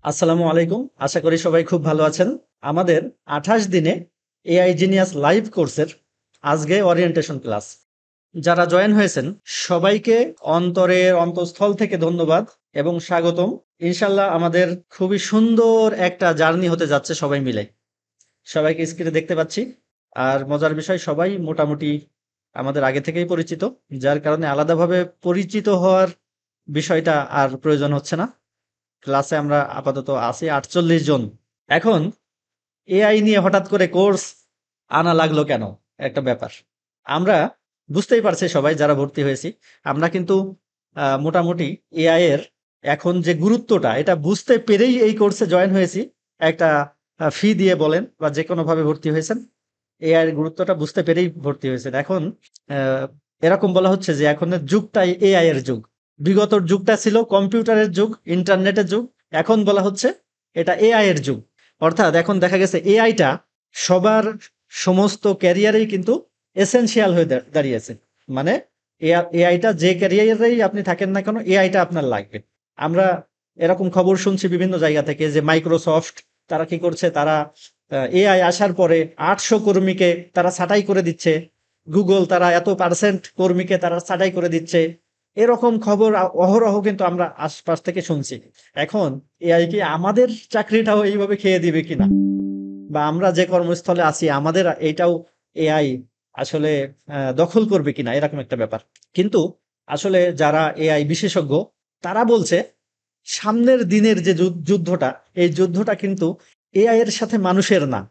আসসালামু আলাইকুম। আশা করি সবাই খুব ভালো আছেন। আমাদের 28 দিনে এআই জিনিয়াস লাইভ কোর্সের আজকে ওরিয়েন্টেশন ক্লাস। যারা জয়েন হয়েছেন সবাইকে অন্তরের অন্তঃস্থল থেকে ধন্যবাদ এবং স্বাগতম। ইনশাল্লাহ আমাদের খুবই সুন্দর একটা জার্নি হতে যাচ্ছে সবাই মিলে। সবাইকে স্ক্রিনে দেখতে পাচ্ছি। আর মজার বিষয় সবাই মোটামুটি আমাদের আগে থেকেই পরিচিত, যার কারণে আলাদাভাবে পরিচিত হওয়ার বিষয়টা আর প্রয়োজন হচ্ছে না। ক্লাসে আমরা আপাতত আছি 48 জন। এখন এআই নিয়ে হঠাৎ করে কোর্স আনা লাগলো কেন? একটা ব্যাপার। আমরা বুঝতেই পারছি সবাই যারা ভর্তি হয়েছি, আমরা কিন্তু মোটামুটি এআই এর এখন যে গুরুত্বটা এটা বুঝতে পেরেই এই কোর্সে জয়েন হয়েছি। একটা ফি দিয়ে বলেন বা যে কোনোভাবে ভর্তি হয়েছেন, এআই এর গুরুত্বটা বুঝতে পেরেই ভর্তি হয়েছেন। এখন আহ, এরকম বলা হচ্ছে যে এখনের যুগটাই এআই এর যুগ। বিগত যুগটা ছিল কম্পিউটারের যুগ, ইন্টারনেটের যুগ। এখন বলা হচ্ছে এটা এআই এর যুগ। অর্থাৎ এখন দেখা গেছে এআইটা সবার সমস্ত ক্যারিয়ারেই কিন্তু এসেনশিয়াল হয়ে দাঁড়িয়েছে। মানে এআইটা যে ক্যারিয়ারেই আপনি থাকেন না কেন, এআইটা আপনার লাগবে। আমরা এরকম খবর শুনছি বিভিন্ন জায়গা থেকে যে মাইক্রোসফট তারা কি করছে, তারা এআই আসার পরে 800 কর্মীকে তারা ছাঁটাই করে দিচ্ছে। গুগল তারা এত পার্সেন্ট কর্মীকে তারা ছাঁটাই করে দিচ্ছে। এরকম খবর অহরহ কিন্তু আমরা আশপাশ থেকে শুনছি। এখন এআই কি আমাদের চাকরিটাও এইভাবে খেয়ে দিবে কিনা, বা আমরা যে কর্মস্থলে আছি আমাদের এইটাও এআই আসলে দখল করবে কিনা, এরকম একটা ব্যাপার। কিন্তু আসলে যারা এআই বিশেষজ্ঞ তারা বলছে সামনের দিনের যে যুদ্ধটা, এই যুদ্ধটা কিন্তু এআই এর সাথে মানুষের না।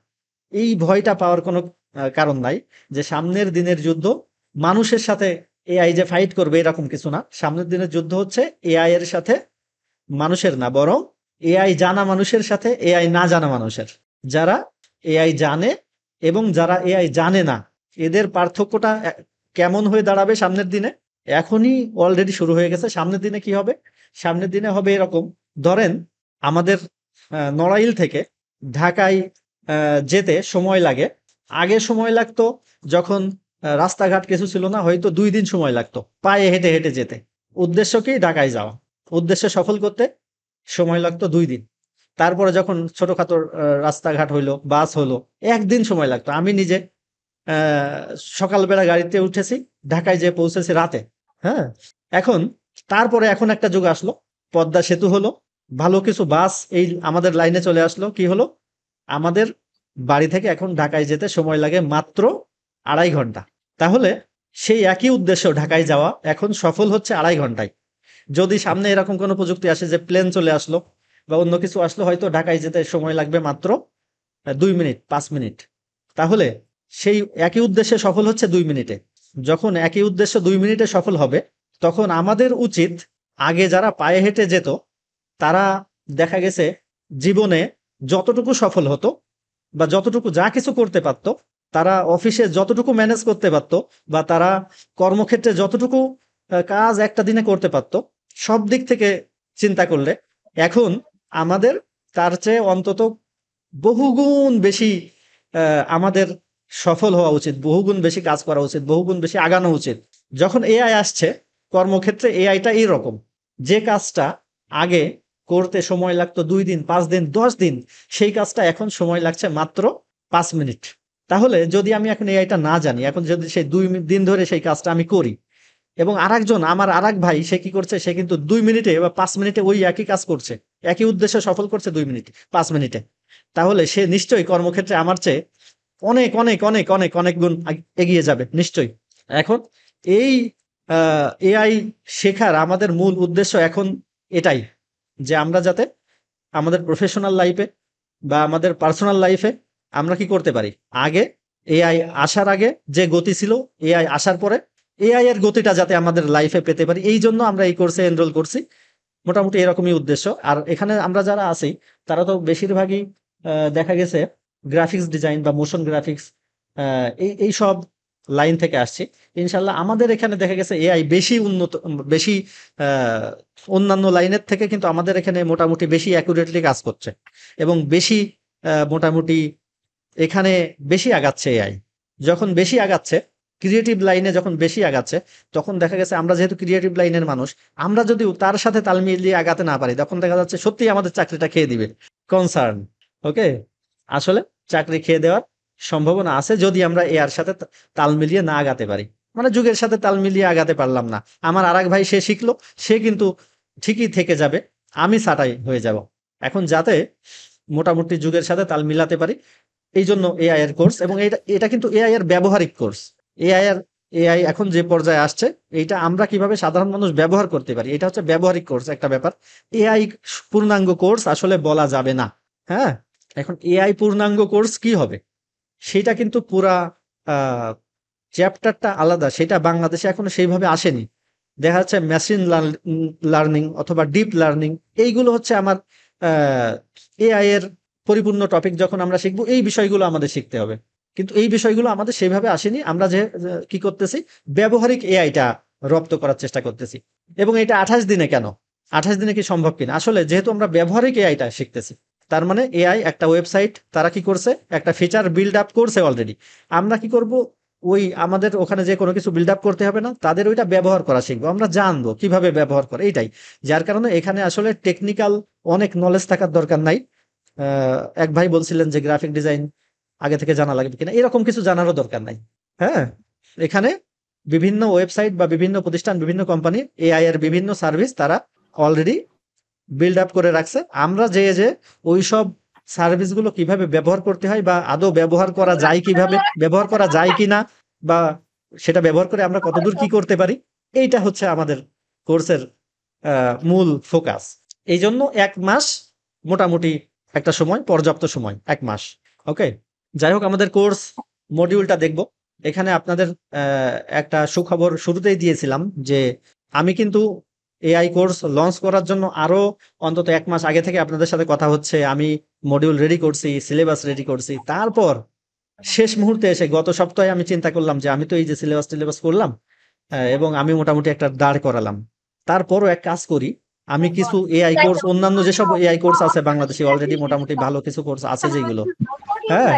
এই ভয়টা পাওয়ার কোনো কারণ নাই যে সামনের দিনের যুদ্ধ মানুষের সাথে এআই যে ফাইট করবে, এরকম কিছু না। সামনের দিনের যুদ্ধ হচ্ছে এআই এর সাথে মানুষের না, বরং এআই জানা মানুষের সাথে এআই না জানা মানুষের। যারা এআই জানে এবং যারা এআই জানে না, এদের পার্থক্যটা কেমন হয়ে দাঁড়াবে সামনের দিনে, এখনই অলরেডি শুরু হয়ে গেছে। সামনের দিনে কি হবে? সামনের দিনে হবে এরকম, ধরেন আমাদের নড়াইল থেকে ঢাকায় যেতে সময় লাগে। আগে সময় লাগতো যখন রাস্তাঘাট কিছু ছিল না, হয়তো 2 দিন সময় লাগতো পায়ে হেঁটে হেঁটে যেতে। উদ্দেশ্য কি? ঢাকায় যাওয়া। উদ্দেশ্য সফল করতে সময় লাগতো 2 দিন। তারপরে যখন ছোটখাটো রাস্তাঘাট হইলো, বাস হলো, 1 দিন সময় লাগতো। আমি নিজে আহ সকালবেলা গাড়িতে উঠেছি, ঢাকায় যেয়ে পৌঁছেছি রাতে। হ্যাঁ, এখন তারপরে এখন একটা যুগ আসলো, পদ্মা সেতু হলো, ভালো কিছু বাস এই আমাদের লাইনে চলে আসলো। কি হলো? আমাদের বাড়ি থেকে এখন ঢাকায় যেতে সময় লাগে মাত্র 2.5 ঘন্টা। তাহলে সেই একই উদ্দেশ্য ঢাকায় যাওয়া এখন সফল হচ্ছে 2.5 ঘন্টায়। যদি সামনে এরকম কোনো প্রযুক্তি আসে যে প্লেন চলে আসলো বা অন্য কিছু আসলো, হয়তো ঢাকায় যেতে সময় লাগবে মাত্র 2 মিনিট 5 মিনিট। তাহলে সেই একই উদ্দেশ্যে সফল হচ্ছে 2 মিনিটে। যখন একই উদ্দেশ্য 2 মিনিটে সফল হবে, তখন আমাদের উচিত আগে যারা পায়ে হেঁটে যেত তারা দেখা গেছে জীবনে যতটুকু সফল হতো বা যতটুকু যা কিছু করতে পারতো, তারা অফিসে যতটুকু ম্যানেজ করতে পারতো বা তারা কর্মক্ষেত্রে যতটুকু কাজ একটা দিনে করতে পারতো, সব দিক থেকে চিন্তা করলে এখন আমাদের তার চেয়ে অন্তত বহুগুণ বেশি আমাদের সফল হওয়া উচিত, বহুগুণ বেশি কাজ করা উচিত, বহুগুণ বেশি আগানো উচিত। যখন এআই আসছে কর্মক্ষেত্রে, এআইটা এইরকম, যে কাজটা আগে করতে সময় লাগতো 2 দিন 5 দিন 10 দিন, সেই কাজটা এখন সময় লাগছে মাত্র 5 মিনিট। তাহলে যদি আমি এখন এআইটা না জানি, এখন যদি সেই 2 দিন ধরে সেই কাজটা আমি করি, এবং আরেকজন আমার আরেক ভাই সে কি করছে, সে কিন্তু 2 মিনিটে বা 5 মিনিটে ওই একই কাজ করছে, একই উদ্দেশ্যে সফল করছে 2 মিনিটে 5 মিনিটে, তাহলে সে নিশ্চয়ই কর্মক্ষেত্রে আমার চেয়ে অনেক অনেক অনেক অনেক অনেক গুণ এগিয়ে যাবে নিশ্চয়ই। এখন এই এআই শেখার আমাদের মূল উদ্দেশ্য এখন এটাই, যে আমরা যাতে আমাদের প্রফেশনাল লাইফে বা আমাদের পার্সোনাল লাইফে আমরা কি করতে পারি, আগে এআই আসার আগে যে গতি ছিল, এআই আসার পরে এআই এর গতিটা যাতে আমাদের লাইফে পেতে পারি, এই জন্য আমরা এই কোর্সে এনরোল করছি। মোটামুটি এরকমই উদ্দেশ্য। আর এখানে আমরা যারা আছি তারা তো বেশিরভাগই দেখা গেছে গ্রাফিক্স ডিজাইন বা মোশন গ্রাফিক্স এই এই সব লাইন থেকে আসছি। ইনশাল্লাহ আমাদের এখানে দেখা গেছে এআই বেশি উন্নত, বেশি আহ, অন্যান্য লাইনের থেকে কিন্তু আমাদের এখানে মোটামুটি বেশি অ্যাকুরেটলি কাজ করছে এবং বেশি মোটামুটি এখানে বেশি আগাচ্ছে এআই। যখন বেশি আগাচ্ছে ক্রিয়েটিভ লাইনে যখন বেশি আগাচ্ছে, তখন দেখা গেছে আমরা যেহেতু ক্রিয়েটিভ লাইনের মানুষ, আমরা যদি তার সাথে তাল মিলিয়ে আগাতে না পারি, তখন দেখা যাচ্ছে সত্যিই আমাদের চাকরিটা খেয়ে দিবে। কনসার্ন। ওকে? আসলে চাকরি খেয়ে দেওয়ার সম্ভাবনা আছে যদি আমরা এর সাথে তাল মিলিয়ে না আগাতে পারি। মানে যুগের সাথে তাল মিলিয়ে আগাতে পারলাম না। আমার আরেক ভাই সে শিখলো, সে কিন্তু ঠিকই থেকে যাবে। আমি ছাঁটাই হয়ে যাব। এখন যাতে মোটামুটি যুগের সাথে তাল মিলাতে পারি, এইজন্য এআই এর কোর্স, এবং এটা এটা কিন্তু এআই এর ব্যবহারিক কোর্স। এআই এর এআই এখন যে পর্যায়ে আসছে, এইটা আমরা কিভাবে সাধারণ মানুষ ব্যবহার করতে পারি, এটা হচ্ছে ব্যবহারিক কোর্স একটা ব্যাপার। এআই পূর্ণাঙ্গ কোর্স আসলে বলা যাবে না। হ্যাঁ? এখন এআই পূর্ণাঙ্গ কোর্স কি হবে? সেটা কিন্তু পুরা আহ চ্যাপ্টারটা আলাদা, সেটা বাংলাদেশে এখনো সেইভাবে আসেনি। দেখা যাচ্ছে মেশিন লার্নিং অথবা ডিপ লার্নিং, এইগুলো হচ্ছে আমার এআই এর পরিপূর্ণ টপিক। যখন আমরা শিখবো এই বিষয়গুলো আমাদের শিখতে হবে, কিন্তু এই বিষয়গুলো আমাদের সেইভাবে আসেনি। আমরা কি করতেছি, ব্যবহারিক এআইটা রপ্ত করার চেষ্টা করতেছি। এবং এটা 28 দিনে কেন, 28 দিনে কি সম্ভব কিনা? আসলে যেহেতু আমরা ব্যবহারিক এআইটা শিখতেছি, তার মানে এআই একটা ওয়েবসাইট তারা কি করছে, একটা ফিচার বিল্ড আপ করছে অলরেডি। আমরা কি করব, ওই আমাদের ওখানে যে কোনো কিছু বিল্ড আপ করতে হবে না, তাদের ওইটা ব্যবহার করা শিখবো, আমরা জানবো কিভাবে ব্যবহার করে, এইটাই। যার কারণে এখানে আসলে টেকনিক্যাল অনেক নলেজ থাকার দরকার নাই। এক ভাই বলছিলেন যে গ্রাফিক ডিজাইন আগে থেকে জানা লাগবে কিনা, এরকম কিছু জানারও দরকার নাই। হ্যাঁ, এখানে বিভিন্ন ওয়েবসাইট বা বিভিন্ন প্রতিষ্ঠান, বিভিন্ন কোম্পানি এআই এর বিভিন্ন সার্ভিস তারা অলরেডি বিল্ড আপ করে রাখছে। আমরা যে ওইসব সার্ভিসগুলো কিভাবে ব্যবহার করতে হয়, বা আদৌ ব্যবহার করা যায় কিভাবে, ব্যবহার করা যায় কিনা, বা সেটা ব্যবহার করে আমরা কতদূর কি করতে পারি, এইটা হচ্ছে আমাদের কোর্সের মূল ফোকাস। এই জন্য 1 মাস মোটামুটি একটা সময়, পর্যাপ্ত সময় 1 মাস। ওকে? যাই হোক, আমাদের কোর্স মডিউলটা দেখব। এখানে আপনাদের একটা সুখবর শুরুতেই দিয়েছিলাম যে আমি কিন্তু এআই কোর্স লঞ্চ করার জন্য আরো অন্তত 1 মাস আগে থেকে আপনাদের সাথে কথা হচ্ছে। আমি মডিউল রেডি করছি, সিলেবাস রেডি করছি। তারপর শেষ মুহূর্তে এসে গত সপ্তাহে আমি চিন্তা করলাম যে আমি তো এই যে সিলেবাস টিলেবাস করলাম, এবং আমি মোটামুটি একটা দাঁড় করালাম। তারপরও এক কাজ করি, আমি কিছু এআই কোর্স, অন্যান্য যেসব এআই কোর্স আছে বাংলাদেশে অলরেডি মোটামুটি ভালো কিছু কোর্স আছে যেগুলো, হ্যাঁ,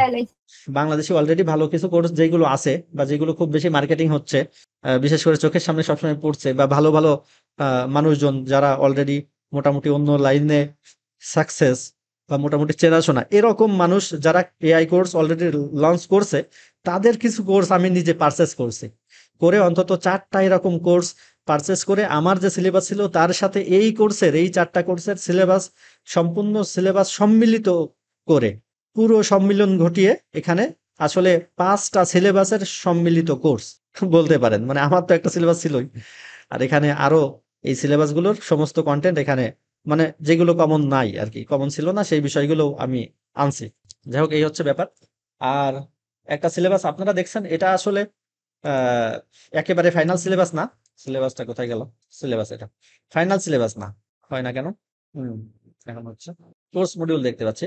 বাংলাদেশে অলরেডি ভালো কিছু কোর্স যেগুলো আছে বা যেগুলো খুব বেশি মার্কেটিং হচ্ছে, বিশেষ করে চোখের সামনে সবসময় পড়ছে, বা ভালো ভালো মানুষজন যারা অলরেডি মোটামুটি অন্য লাইনে সাকসেস বা মোটামুটি চেনাশোনা, এরকম মানুষ যারা এআই কোর্স অলরেডি লঞ্চ করছে, তাদের কিছু কোর্স আমি নিজে পারচেস করছি। করে অন্তত 4টা এরকম কোর্স পারচেস করে আমার যে সিলেবাস ছিল তার সাথে এই কোর্সের, এই 4টা কোর্সের সিলেবাস, সম্পূর্ণ সিলেবাস সম্মিলিত করে, পুরো সম্মিলন ঘটিয়ে এখানে আসলে 5টা সিলেবাসের সম্মিলিত কোর্স বলতে পারেন। মানে আমার তো একটা সিলেবাস ছিলই, আর এখানে আরো এই সিলেবাস গুলোর সমস্ত কন্টেন্ট এখানে, মানে যেগুলো কমন নাই আর কি, কমন ছিল না সেই বিষয়গুলো আমি আনছি। যাই হোক, এই হচ্ছে ব্যাপার। আর একটা সিলেবাস আপনারা দেখছেন, এটা আসলে আহ একেবারে ফাইনাল সিলেবাস না। সিলেবাসটা কোথায় গেল? সিলেবাস এটা ফাইনাল সিলেবাস না। হয় না কেন? হুম, এখন হচ্ছে কোর্স মডিউল দেখতে পাচ্ছি।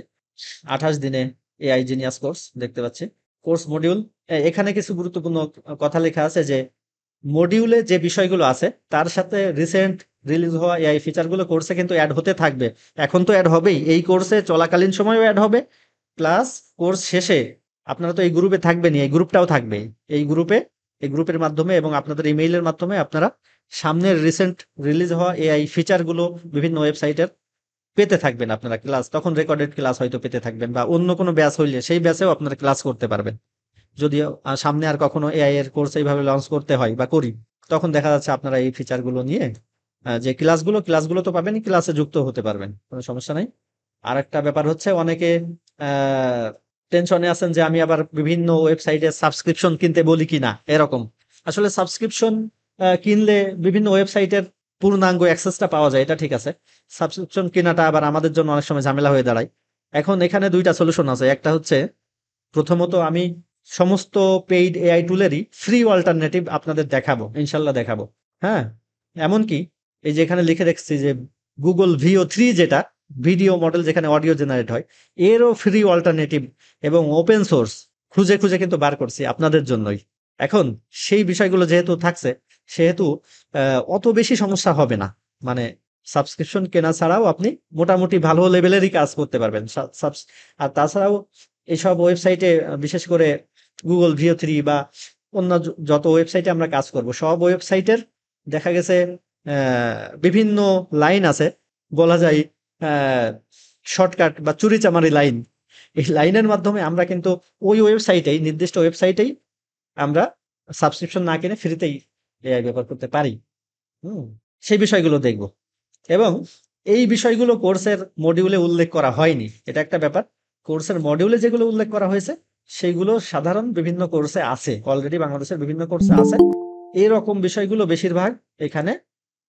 28 দিনে এআই জিনিয়াস কোর্স দেখতে পাচ্ছি। কোর্স মডিউল, এখানে কিছু গুরুত্বপূর্ণ কথা লেখা আছে যে মডিউলে যে বিষয়গুলো আছে তার সাথে রিসেন্ট রিলিজ হওয়া এআই ফিচারগুলো কোর্সে কিন্তু অ্যাড হতে থাকবে। এখন তো অ্যাড হবেই, এই কোর্সে চলাকালীন সময়ও অ্যাড হবে, প্লাস কোর্স শেষে আপনারা তো এই গ্রুপে থাকবেনই, এই গ্রুপটাও থাকবে। এই গ্রুপে, এই গ্রুপের মাধ্যমে এবং আপনাদের ইমেইলের মাধ্যমে আপনারা সামনের রিসেন্ট রিলিজ হওয়া এআই ফিচারগুলো বিভিন্ন ওয়েবসাইটের পেতে থাকবেন। আপনারা ক্লাস তখন রেকর্ডেড ক্লাস হয়তো পেতে থাকবেন, বা অন্য কোনো ব্যাচ হইলে সেই ব্যাচেও আপনারা ক্লাস করতে পারবেন। যদিও সামনে আর কখনো এআই এর কোর্স এইভাবে লঞ্চ করতে হয় বা করি, তখন দেখা যাচ্ছে আপনারা এই ফিচারগুলো নিয়ে যে ক্লাসগুলো তো পাবেনই, ক্লাসে যুক্ত হতে পারবেন, কোনো সমস্যা নাই। আর একটা ব্যাপার হচ্ছে, অনেকে টেনশনে আছেন যে আমি আবার বিভিন্ন ওয়েবসাইটে সাবস্ক্রিপশন কিনতে বলি কিনা, এরকম। আসলে সাবস্ক্রিপশন কিনলে বিভিন্ন ওয়েবসাইটের পূর্ণাঙ্গ অ্যাক্সেসটা পাওয়া যায়, এটা ঠিক আছে। সাবস্ক্রিপশন কেনাটা আবার আমাদের জন্য অনেক সময় ঝামেলা হয়ে দাঁড়ায়। এখন এখানে 2টা সলিউশন আছে। একটা হচ্ছে, প্রথমত আমি সমস্ত পেইড এআই টুলেরই ফ্রি অল্টারনেটিভ আপনাদের দেখাবো, ইনশাল্লাহ দেখাবো। হ্যাঁ, এমনকি এই যে এখানে লিখে রেখেছি যে গুগল ভিও 3, যেটা ভিডিও মডেল যেখানে অডিও জেনারেট হয়, এরও ফ্রি অল্টারনেটিভ এবং ওপেন সোর্স খুঁজে খুঁজে কিন্তু বার করছি আপনাদের জন্যই। এখন সেই বিষয়গুলো যেহেতু থাকছে, সেহেতু অত বেশি সমস্যা হবে না। মানে সাবস্ক্রিপশন কেনা ছাড়াও আপনি মোটামুটি ভালো লেভেলেরই কাজ করতে পারবেন। আর তাছাড়াও এসব ওয়েবসাইটে, বিশেষ করে গুগল ভিও 3 বা অন্য যত ওয়েবসাইটে আমরা কাজ করব সব ওয়েবসাইটের দেখা গেছে বিভিন্ন লাইন আছে, বলা যায় শর্টকাট বা চুরিচামারি লাইন। এই লাইনের মাধ্যমে আমরা কিন্তু ওই ওয়েবসাইটেই, নির্দিষ্ট ওয়েবসাইটেই আমরা সাবস্ক্রিপশন না কিনে ফ্রিতেই এআই ব্যবহার করতে পারি। সেই বিষয়গুলো দেখব, এবং এই বিষয়গুলো কোর্সের মডিউলে উল্লেখ করা হয়নি, এটা একটা ব্যাপার। কোর্সের মডিউলে যেগুলো উল্লেখ করা হয়েছে সেগুলো সাধারণ বিভিন্ন কোর্সে আছে, অলরেডি বাংলাদেশের বিভিন্ন কোর্সে আছে। এরকম বিষয়গুলো বেশিরভাগ এখানে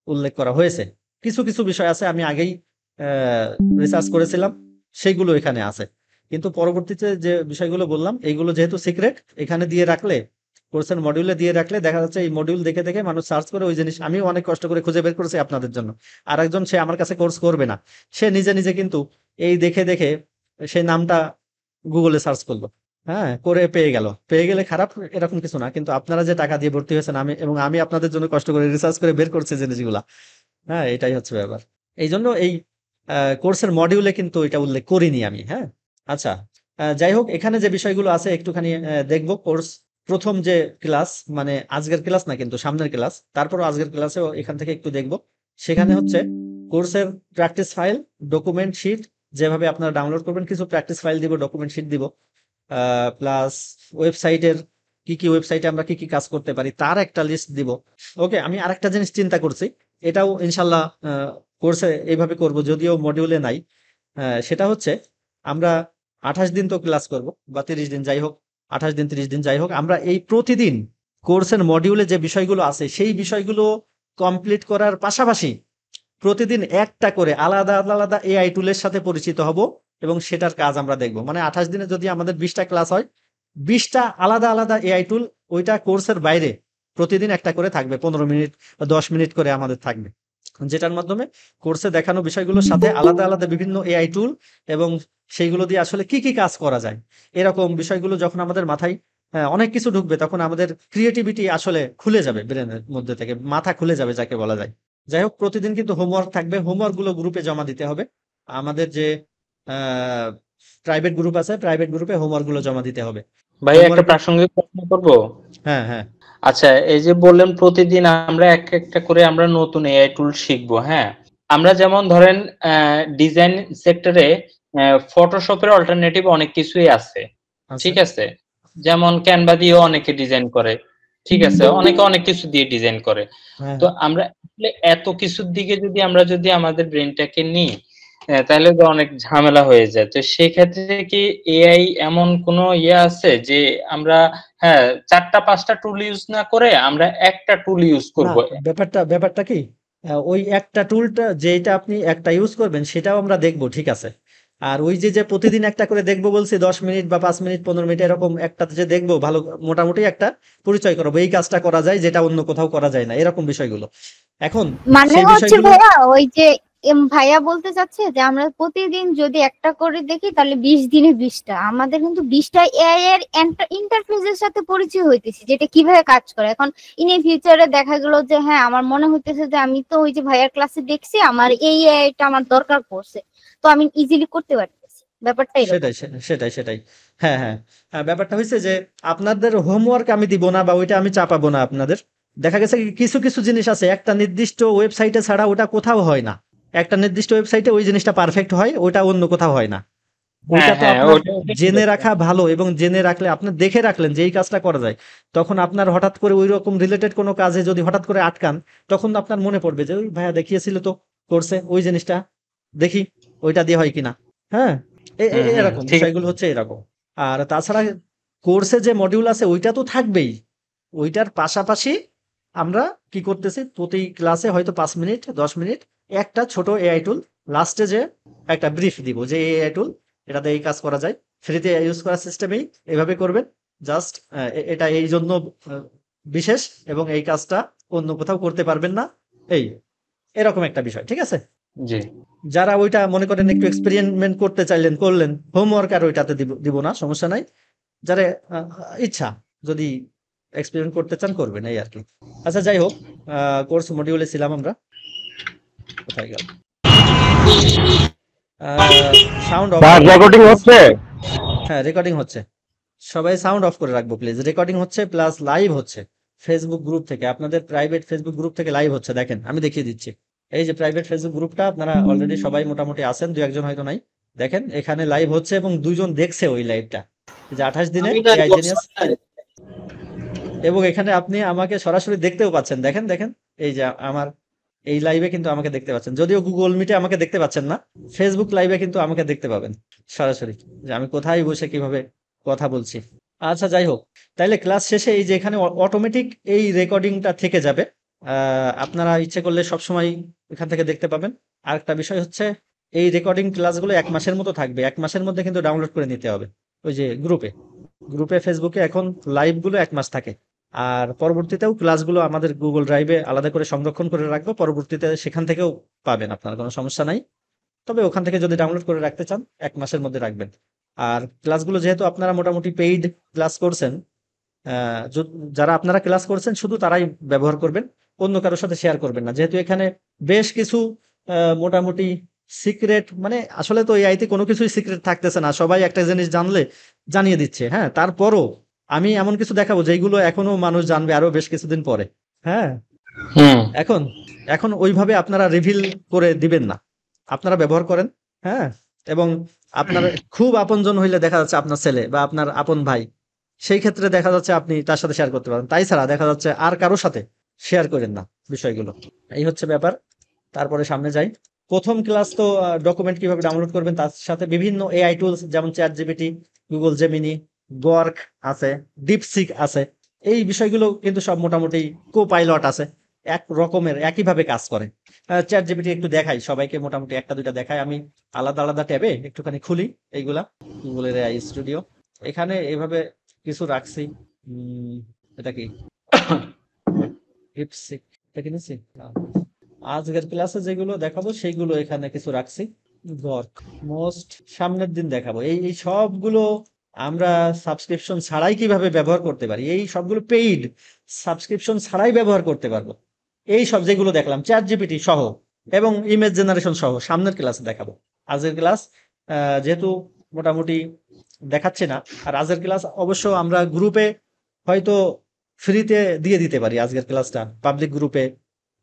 উল্লেখ করা হয়েছে। কিছু কিছু বিষয় আছে আমি আগেই রিসার্চ করেছিলাম, সেগুলো এখানে আছে। কিন্তু পরবর্তীতে যে বিষয়গুলো বললাম এইগুলো যেহেতু সিক্রেট, এখানে দিয়ে রাখলে, কোর্সের মডিউলে দিয়ে রাখলে দেখা যাচ্ছে এই মডিউল দেখে দেখে মানুষ সার্চ করে ওই জিনিস। আমি অনেক কষ্ট করে খুঁজে বের করেছি আপনাদের জন্য। আর একজন, সে আমার কাছে কোর্স করবে না, সে নিজে নিজে কিন্তু এই দেখে দেখে সেই নামটা গুগলে সার্চ করলো, হ্যাঁ, করে পেয়ে গেল। পেয়ে গেলে খারাপ এরকম কিছু না, কিন্তু আপনারা যে টাকা দিয়ে ভর্তি হয়েছেন, আমি আপনাদের জন্য কষ্ট করে রিসার্চ করে বের করছি জিনিসগুলা। হ্যাঁ, এটাই হচ্ছে ব্যাপার। এই জন্য এই কোর্সের মডিউলে কিন্তু এটা উল্লেখ করিনি আমি। হ্যাঁ, আচ্ছা, যাই হোক, এখানে যে বিষয়গুলো আছে একটুখানি দেখবো। কোর্স প্রথম যে ক্লাস, মানে আজকের ক্লাস না কিন্তু সামনের ক্লাস, তারপরও আজকের ক্লাসেও এখান থেকে একটু দেখবো। সেখানে হচ্ছে কোর্সের প্র্যাকটিস ফাইল, ডকুমেন্ট শিট যেভাবে আপনারা ডাউনলোড করবেন, কিছু প্র্যাকটিস ফাইল দিব, ডকুমেন্ট শিট দিব, প্লাস ওয়েবসাইটের কি কি ওয়েবসাইটে আমরা কি কি কাজ করতে পারি তার একটা লিস্ট দিব। ওকে, আমি আরেকটা জিনিস চিন্তা করছি, এটাও ইনশাল্লাহ কোর্সে এইভাবে করব, যদিও মডিউলে নাই। সেটা হচ্ছে আমরা 28 দিন তো ক্লাস করব, বা 30 দিন, যাই হোক, 28 দিন 30 দিন যাই হোক, আমরা এই প্রতিদিন কোর্সের মডিউলে যে বিষয়গুলো আছে সেই বিষয়গুলো কমপ্লিট করার পাশাপাশি প্রতিদিন একটা করে আলাদা আলাদা এআই টুলের সাথে পরিচিত হব, এবং সেটার কাজ আমরা দেখব। মানে 28 দিনে যদি আমাদের 20টা ক্লাস হয়, 20টা আলাদা আলাদা এআই টুল ওইটা কোর্সের বাইরে প্রতিদিন একটা করে থাকবে, 15 মিনিট বা 10 মিনিট করে আমাদের থাকবে, যেটার মাধ্যমে কোর্সে দেখানো বিষয়গুলোর সাথে আলাদা আলাদা বিভিন্ন এআই টুল এবং সেইগুলো দিয়ে আসলে কি কি কাজ করা যায়, এরকম বিষয়গুলো যখন আমাদের মাথায় অনেক কিছু ঢুকবে, তখন আমাদের ক্রিয়েটিভিটি আসলে খুলে যাবে, ব্রেনের মধ্যে থেকে মাথা খুলে যাবে যাকে বলা যায়। যাই হোক, প্রতিদিন কিন্তু হোমওয়ার্ক থাকবে, হোমওয়ার্ক গুলো গ্রুপে জমা দিতে হবে। আমাদের যে প্রাইভেট গ্রুপ আছে, প্রাইভেট গ্রুপে হোমওয়ার্ক গুলো জমা দিতে হবে। ভাই একটা প্রাসঙ্গিক প্রশ্ন করব। হ্যাঁ হ্যাঁ, আচ্ছা, এই যে বললেন প্রতিদিন আমরা একটা করে আমরা নতুন এআই টুল শিখবো, হ্যাঁ, আমরা যেমন ধরেন ডিজাইন সেক্টরে ফটোশপের অল্টারনেটিভ অনেক কিছুই আছে, ঠিক আছে, যেমন ক্যানভা দিয়েও অনেকে ডিজাইন করে, ঠিক আছে, অনেকে অনেক কিছু দিয়ে ডিজাইন করে। তো আমরা এত কিছুর দিকে যদি আমাদের ব্রেনটাকে নিই, তাহলে তো অনেক ঝামেলা হয়ে যায়। তো সেই ক্ষেত্রে কি এআই এমন কোনো আছে যে আমরা 4টা 5টা টুল ইউজ না করে আমরা একটা টুল ইউজ করব? ব্যাপারটা কি, ওই একটা টুলটা যেটা আপনি একটা ইউজ করবেন সেটাও আমরা দেখবো, ঠিক আছে। আর ওই যে প্রতিদিন একটা করে দেখবো বলছি, 10 মিনিট বা 5 মিনিট 15 মিনিট এরকম একটা যে দেখবো, ভালো মোটামুটি একটা পরিচয় করবো, এই কাজটা করা যায় যেটা অন্য কোথাও করা যায় না, এরকম বিষয়গুলো। এখন মানে হচ্ছে ভাইয়া, ওই যে ভাইয়া বলতে চাচ্ছে যে আমরা প্রতিদিন যদি একটা করে দেখি তাহলে 20 দিনে 20টা, আমাদের কিন্তু 20টা এআই এর ইন্টারফেসের সাথে পরিচয় হইতেছে, যেটা কিভাবে কাজ করে। এখন ইন ফিউচারে দেখা গেল যে হ্যাঁ আমার মনে হইতেছে যে আমি তো ওই যে ভাইয়ার ক্লাসে দেখছি, আমার এই এআইটা আমার দরকার পড়ছে, তো আমি ইজিলি করতে পারতেছি। ব্যাপারটাই সেটাই। হ্যাঁ হ্যাঁ, ব্যাপারটা হয়েছে যে আপনাদের হোমওয়ার্ক আমি দিব না, বা ওইটা আমি চাপাবো না আপনাদের। দেখা গেছে কিছু কিছু জিনিস আছে একটা নির্দিষ্ট ওয়েবসাইটে ছাড়া ওটা কোথাও হয় না, একটা নির্দিষ্ট ওয়েবসাইটে ওই জিনিসটা পারফেক্ট হয়, ওটা অন্য কোথাও হয় না। ওইটা তো আপনার জেনে রাখা ভালো, এবং জেনে রাখলে আপনি দেখে রাখলেন যে এই কাজটা করা যায়, তখন আপনার হঠাৎ করে ওই রকম রিলেটেড কোনো কাজে যদি হঠাৎ করে আটকান, তখন আপনার মনে পড়বে যে ওই ভাইয়া দেখিয়েছিল তো কোর্সে, ওই জিনিসটা দেখি ওইটা দিয়ে হয় কিনা। হ্যাঁ, এরকম বিষয়গুলো হচ্ছে এরকম। আর তাছাড়া কোর্সে যে মডিউল আছে ওইটা তো থাকবেই, ওইটার পাশাপাশি আমরা কি করতেছি, প্রতি ক্লাসে হয়তো 5 মিনিট 10 মিনিট একটা ছোট এআই টুল, লাস্টে যে একটা ব্রিফ দিব যে এআই টুল এটাতে এই কাজ করা যায়, ফ্রিতে ইউজ করার সিস্টেমেই এভাবে করবেন, জাস্ট এটা এই জন্য বিশেষ, এবং এই কাজটা অন্য কোথাও করতে পারবেন না, এরকম একটা বিষয়, ঠিক আছে। জি, যারা ওইটা মনে করেন একটু এক্সপেরিমেন্ট করতে চাইলেন করলেন, হোমওয়ার্ক আর ওইটাতে দিব না, সমস্যা নাই। যারা ইচ্ছা যদি এক্সপেরিমেন্ট করতে চান করবেন, এই আর কি। আচ্ছা, যাই হোক, কোর্স মডিউলে ছিলাম আমরা, কোথায় গেল সাউন্ড অফ? রেকর্ডিং হচ্ছে? হ্যাঁ, রেকর্ডিং হচ্ছে, সবাই সাউন্ড অফ করে রাখবো প্লিজ। রেকর্ডিং হচ্ছে প্লাস লাইভ হচ্ছে ফেসবুক গ্রুপ থেকে, আপনাদের প্রাইভেট ফেসবুক গ্রুপ থেকে লাইভ হচ্ছে। দেখেন আমি দেখিয়ে দিচ্ছি, এই যে প্রাইভেট ফেসবুক গ্রুপটা, আপনারা অলরেডি সবাই মোটামুটি আছেন, দু একজন হয়তো নাই। দেখেন এখানে লাইভ হচ্ছে এবং দুজন দেখছে ওই লাইভটা, যে 28 দিনে এআই জিনিয়াস। এবং এখানে আপনি আমাকে সরাসরি দেখতেও পাচ্ছেন, দেখেন দেখেন এই যে আমার এই লাইভে কিন্তু আমাকে দেখতে পাচ্ছেন, যদিও গুগল মিটে আমাকে দেখতে পাচ্ছেন না, ফেসবুক লাইভে কিন্তু আমাকে দেখতে পাবেন সরাসরি, যে আমি কোথায় বসে কিভাবে কথা বলছি। আচ্ছা যাই হোক, তাইলে ক্লাস শেষে এই যে এখানে অটোমেটিক এই রেকর্ডিংটা থেকে যাবে, আপনারা ইচ্ছে করলে সবসময় এখান থেকে দেখতে পাবেন। আর একটা বিষয় হচ্ছে, এই রেকর্ডিং ক্লাসগুলো 1 মাসের মতো থাকবে, 1 মাসের মধ্যে কিন্তু ডাউনলোড করে নিতে হবে। ওই যে গ্রুপে ফেসবুকে এখন লাইভগুলো 1 মাস থাকে, আর পরবর্তীতেও ক্লাসগুলো আমাদের গুগল ড্রাইভে আলাদা করে সংরক্ষণ করে রাখবো, পরবর্তীতে সেখান থেকেও পাবেন, আপনার কোনো সমস্যা নাই। তবে ওখান থেকে যদি ডাউনলোড করে রাখতে চান 1 মাসের মধ্যে রাখবেন। আর ক্লাসগুলো যেহেতু আপনারা মোটামুটি পেইড ক্লাস করছেন, যারা আপনারা ক্লাস করছেন শুধু তারাই ব্যবহার করবেন, অন্য কারোর সাথে শেয়ার করবেন না, যেহেতু এখানে বেশ কিছু মোটামুটি সিক্রেট, মানে আসলে তো এই আইতে কোনো কিছুই সিক্রেট থাকতেছে না, সবাই একটা জিনিস জানলে জানিয়ে দিচ্ছে। হ্যাঁ, তারপরও আমি এমন কিছু দেখাবো যেগুলো এখনো মানুষ জানবে আরো বেশ কিছুদিন পরে। হ্যাঁ, এখন এখন ওইভাবে আপনারা রিভিল করে দিবেন না, আপনারা ব্যবহার করেন। হ্যাঁ, এবং আপনার খুব আপনজন হইলে দেখা যাচ্ছে আপনার ছেলে বা আপনার আপন ভাই, সেই ক্ষেত্রে দেখা যাচ্ছে আপনি তার সাথে শেয়ার করতে পারেন, তাই ছাড়া দেখা যাচ্ছে আর কারোর সাথে শেয়ার করেন না বিষয়গুলো। এই হচ্ছে ব্যাপার। তারপরে সামনে যাই। প্রথম ক্লাস তো ডকুমেন্ট কিভাবে ডাউনলোড করবেন, তার সাথে বিভিন্ন এআই টুলস যেমন chat GPT, Google Gemini, Grok আছে, ডিপসিক আছে, এই বিষয়গুলো কিন্তু সব মোটামুটি কো-পাইলট আছে, এক রকমের একইভাবে কাজ করে। চ্যাট জিপিটি একটু দেখাই সবাইকে, মোটামুটি একটা দুইটা দেখাই আমি আলাদা আলাদা ট্যাবে একটুখানি খুলি। এইগুলা গুগলের এআই স্টুডিও, এখানে এইভাবে কিছু রাখছি। এটা কি ডিপসিক, এটা কিনেছি আজকের ক্লাসে যেগুলো দেখাবো সেইগুলো এখানে কিছু রাখছি। গর্ক মোস্ট সামনের দিন দেখাবো। এই সবগুলো আমরা সাবস্ক্রিপশন ছাড়াই কিভাবে ব্যবহার করতে পারি, এই সবগুলো পেইড সাবস্ক্রিপশন ছাড়াই ব্যবহার করতে পারবো। এই সব যেগুলো দেখলাম চ্যাট জিপিটি সহ এবং ইমেজ জেনারেশন সহ সামনের ক্লাসে দেখাবো। আজকের ক্লাস যেহেতু মোটামুটি দেখাচ্ছে না, আর আজকের ক্লাস অবশ্য আমরা গ্রুপে হয়তো ফ্রিতে দিয়ে দিতে পারি, আজকের ক্লাসটা পাবলিক গ্রুপে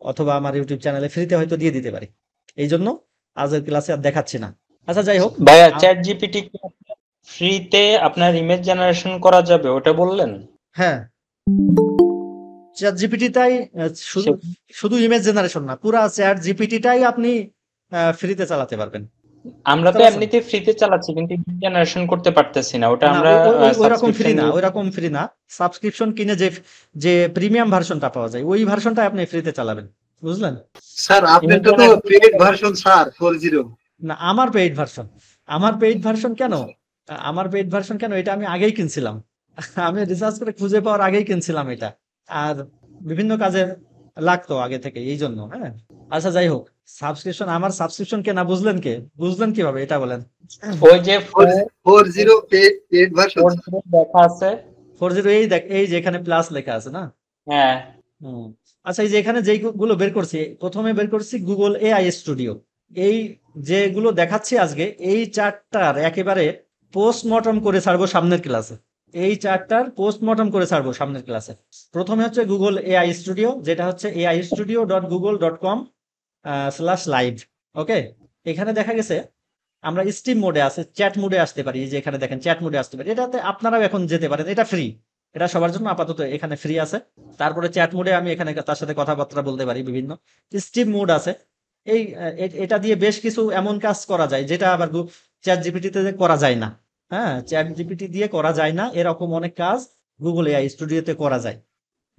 অথবা আমার ইউটিউব চ্যানেলে ফ্রিতে হয়তো দিয়ে দিতে পারি, এই জন্য আজকের ক্লাসে আর দেখাচ্ছি না। আচ্ছা যাই হোক, ভাইয়া চ্যাট জিপিটি ফ্রিতে আপনার ইমেজ জেনারেশন করা যাবে ওটা বললেন? হ্যাঁ, চ্যাট জিপিটিটাই শুধু ইমেজ জেনারেশন না, পুরা চ্যাট জিপিটিটাই আপনি ফ্রিতে চালাতে পারবেন। আমরা তো এমনিতে ফ্রিতে চালাচ্ছি কিন্তু ইমেজ জেনারেশন করতে পারতেছি না, ওটা আমরা ওইরকম ফ্রি না, সাবস্ক্রিপশন কিনে যে প্রিমিয়াম ভার্সনটা পাওয়া যায় ওই ভার্সনটা আপনি ফ্রিতে চালাবেন, বুঝলেন স্যার? আপনার তো পেইড ভার্সন স্যার 40 না। আমার পেইড ভার্সন কেন, এটা আমি আগেই কিনছিলাম, আমি রিসার্চ করে খুঁজে পাওয়ার আগেই কিনছিলাম এটা, আর বিভিন্ন কাজে লাগতো আগে থেকে, এই জন্য। হ্যাঁ, আচ্ছা যাই হোক, আমার সাবস্ক্রিপশন কেনা বুঝলেন কিভাবে এটা বলেন? ওই যে 40 পেইড ভার্সন দেখা আছে 40, এই যে এখানে প্লাস লেখা আছে না? হ্যাঁ। আচ্ছা, এই যে এখানে যেগুলো বের করছি, প্রথমে বের করছি গুগল এআই স্টুডিও, এই যেগুলো দেখাচ্ছি আজকে এই চারটার একেবারে পোস্টমর্টম করে ছাড়বো সামনের ক্লাসে, প্রথমে হচ্ছে গুগল এআই স্টুডিও, যেটা হচ্ছে aistudio.google.com/live। ওকে, এখানে দেখা গেছে আমরা স্টিম মোডে আছে, চ্যাট মোডে আসতে পারি, এই যে এখানে দেখেন চ্যাট মোডে আসতে পারি, এটাতে আপনারাও এখন যেতে পারেন, এটা ফ্রি, এটা সবার জন্য আপাতত এখানে ফ্রি আছে। তারপরে চ্যাট মোডে আমি এখানে তার সাথে কথাবার্তা বলতে পারি, বিভিন্ন স্টিম মোড আছে। এটা দিয়ে বেশ কিছু এমন কাজ করা যায় যেটা আবার চ্যাট জিপিটিতে করা যায় না। হ্যাঁ, চ্যাট জিপিটি দিয়ে করা যায় না এরকম অনেক কাজ গুগল এআই স্টুডিওতে করা যায়।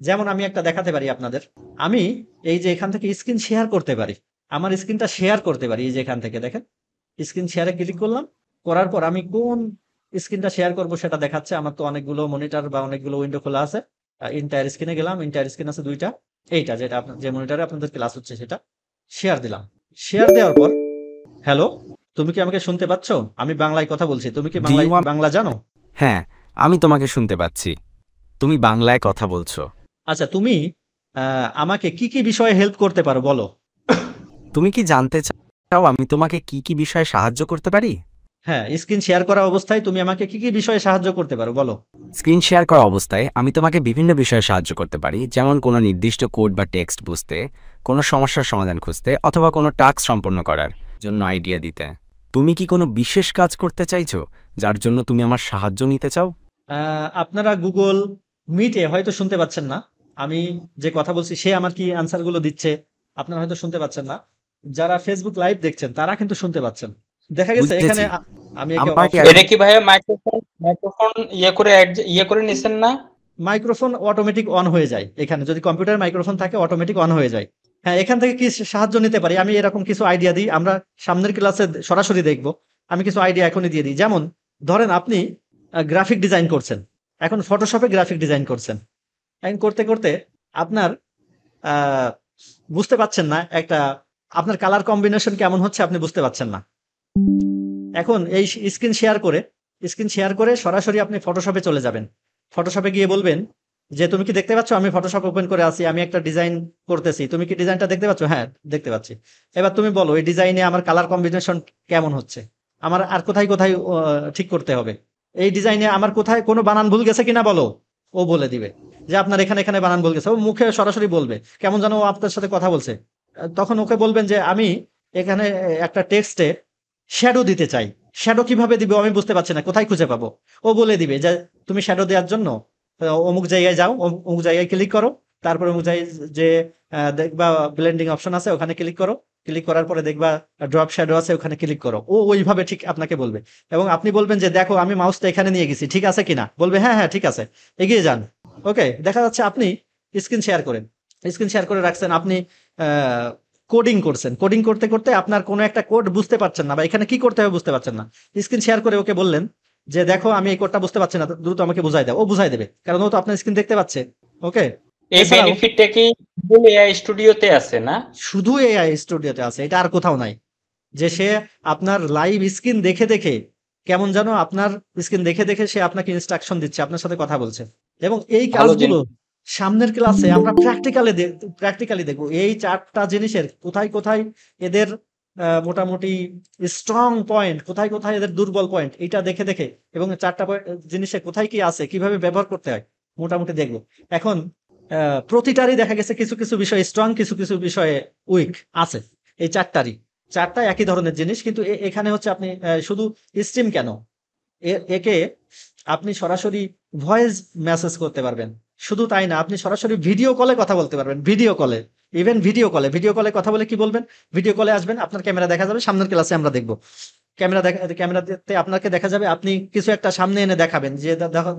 যেমন আমি একটা দেখাতে পারি আপনাদের, আমি এই যে এখান থেকে স্ক্রিন শেয়ার করতে পারি, আমার স্ক্রিনটা শেয়ার করতে পারি, এই যে এখান থেকে দেখেন স্ক্রিন শেয়ারে ক্লিক করলাম, করার পর আমি কোন স্ক্রিনটা শেয়ার করব সেটা দেখাচ্ছে। আমার তো অনেকগুলো মনিটর বা অনেকগুলো উইন্ডো খোলা আছে। ইন্টায়ার স্ক্রিনে গেলাম, ইন্টায়ার স্ক্রিন আছে দুইটা, এইটা যেটা যে মনিটরে আপনাদের ক্লাস হচ্ছে সেটা শেয়ার দিলাম। শেয়ার দেওয়ার পর, হ্যালো, তুমি কি আমাকে শুনতে পাচ্ছ? আমি বাংলায় কথা বলছি, তুমি কি বাংলা জানো? হ্যাঁ, আমি তোমাকে শুনতে পাচ্ছি, তুমি বাংলায় কথা বলছো। আচ্ছা, তুমি আমাকে কি কি বিষয়ে হেল্প করতে পারো বলো? তুমি কি জানতে চাও আমি তোমাকে কি কি বিষয়ে সাহায্য করতে পারি? হ্যাঁ, স্ক্রিন শেয়ার করা অবস্থায় তুমি আমাকে কি কি বিষয়ে সাহায্য করতে পারো বলো। স্ক্রিন শেয়ার করা অবস্থায় আমি তোমাকে বিভিন্ন বিষয়ে সাহায্য করতে পারি, যেমন কোনো নির্দিষ্ট কোড বা টেক্সট বুঝতে, কোনো সমস্যার সমাধান খুঁজতে, অথবা কোনো টাস্ক সম্পন্ন করার জন্য আইডিয়া দিতে। তুমি কি কোনো বিশেষ কাজ করতে চাইছো যার জন্য তুমি আমার সাহায্য নিতে চাও? আপনারা গুগল মিটে হয়তো শুনতে পাচ্ছেন না, আমি যে কথা বলছি সে আমার কি আনসার গুলো দিচ্ছে, আপনারা হয়তো শুনতে পাচ্ছেন না। যারা ফেসবুক লাইভ দেখছেন তারা কিন্তু শুনতে পাচ্ছেন। দেখা গেছে বুঝতেছি। এখানে আমি একে আমার কি এটা কি ভাইয়া মাইক্রোফোন ইয়ে করে নিছেন না? মাইক্রোফোন অটোমেটিক অন হয়ে যায়, এখানে যদি কম্পিউটার মাইক্রোফোন থাকে অটোমেটিক অন হয়ে যায়। হ্যাঁ, এখান থেকে কি সাহায্য নিতে পারি আমি, এরকম কিছু আইডিয়া দিই, আমরা সামনের ক্লাসে সরাসরি দেখব। আমি কিছু আইডিয়া এখনই দিয়ে দিই, যেমন ধরেন আপনি গ্রাফিক ডিজাইন করছেন, এখন ফটোশপে গ্রাফিক ডিজাইন করছেন, এখন করতে করতে আপনার আহ, বুঝতে পাচ্ছেন না একটা, আপনার কালার কম্বিনেশন কেমন হচ্ছে আপনি বুঝতে পাচ্ছেন না। এখন এই স্ক্রিন শেয়ার করে সরাসরি আপনি ফটোশপে চলে যাবেন। ফটোশপে গিয়ে বলবেন যে তুমি কি দেখতে পাচ্ছ আমি ফটোশপ ওপেন করে আছি, আমি একটা ডিজাইন করতেছি, তুমি কি ডিজাইনটা দেখতে পাচ্ছ? হ্যাঁ, দেখতে পাচ্ছি। এবার তুমি বলো এই ডিজাইনে আমার কালার কম্বিনেশন কেমন হচ্ছে, আমার আর কোথায় কোথায় ঠিক করতে হবে, এই ডিজাইনে আমার কোথায় কোনো বানান ভুল গেছে কিনা বলো। ও বলে দিবে যে আপনার এখানে এখানে বানান ভুল গেছে, ও মুখে সরাসরি বলবে, কেমন যেন ও আপনার সাথে কথা বলছে। তখন ওকে বলবেন যে আমি এখানে একটা টেক্সটে শ্যাডো দিতে চাই, শ্যাডো কিভাবে দিব আমি বুঝতে পারছি না, কোথায় খুঁজে পাবো। ও বলে দিবে যে তুমি শ্যাডো দেওয়ার জন্য অমুক জায়গায় যাও, অমুক জায়গায় ক্লিক করো, তারপরে অমুক জায়গায় যে দেখবা ব্লেন্ডিং অপশন আছে ওখানে ক্লিক করো, ক্লিক করার পরে দেখবা ড্রপ শ্যাডো আছে ওখানে ক্লিক করো। ও ওইভাবে ঠিক আপনাকে বলবে, এবং আপনি বলবেন যে দেখো আমি মাউসটা এখানে নিয়ে গেছি, ঠিক আছে কিনা, বলবে হ্যাঁ হ্যাঁ ঠিক আছে, এগিয়ে যান। ওকে, দেখা যাচ্ছে আপনি স্ক্রিন শেয়ার করে রাখছেন, আপনি কোডিং করছেন, কোডিং করতে করতে আপনার কোনো একটা কোড বুঝতে পারছেন না বা এখানে কি করতে হবে বুঝতে পারছেন না, স্ক্রিন শেয়ার করে ওকে বললেন যে দেখো আমি এই কোডটা বুঝতে পারছি না, দ্রুত আমাকে বুঝাই দাও, ও বুঝাই দেবে, কারণ ও তো আপনার স্ক্রিন দেখতে পাচ্ছে। ওকে, এই এছাড়াও বেনিফিটটা কি এআই স্টুডিওতে আছে না? শুধু এআই স্টুডিওতে আছে, এটা আর কোথাও নাই। যে সে আপনার লাইভ স্ক্রিন দেখে দেখে, কেমন যেন আপনার স্ক্রিন দেখে দেখে সে আপনাকে ইনস্ট্রাকশন দিচ্ছে, আপনার সাথে কথা বলছে। এবং এই ভালো কাজগুলো সামনের ক্লাসে আমরা প্র্যাকটিক্যালি দেখবো, এই 4টা জিনিসের কোথায় কোথায় এদের মোটামুটি স্ট্রং পয়েন্ট, কোথায় কোথায় এদের দুর্বল পয়েন্ট, এটা দেখে দেখে, এবং 4টা জিনিসে কোথায় কি আছে কিভাবে ব্যবহার করতে হয় মোটামুটি দেখবো। এখন প্রতিটারই দেখা গেছে কিছু কিছু বিষয় স্ট্রং, কিছু কিছু বিষয়ে উইক আছে, এই 4টা একই ধরনের জিনিস, কিন্তু এখানে হচ্ছে আপনি শুধু স্ট্রিম কেন, একে আপনি সরাসরি ভয়েস মেসেজ করতে পারবেন। শুধু তাই না, আপনি সরাসরি ভিডিও কলে কথা বলতে পারবেন, ভিডিও কলে কথা বলে কি বলবেন, ভিডিও কলে আসবেন, আপনার ক্যামেরা দেখা যাবে, সামনের ক্লাসে আমরা দেখবো ক্যামেরাতে আপনাকে দেখা যাবে, আপনি কিছু একটা সামনে এনে দেখাবেন, যে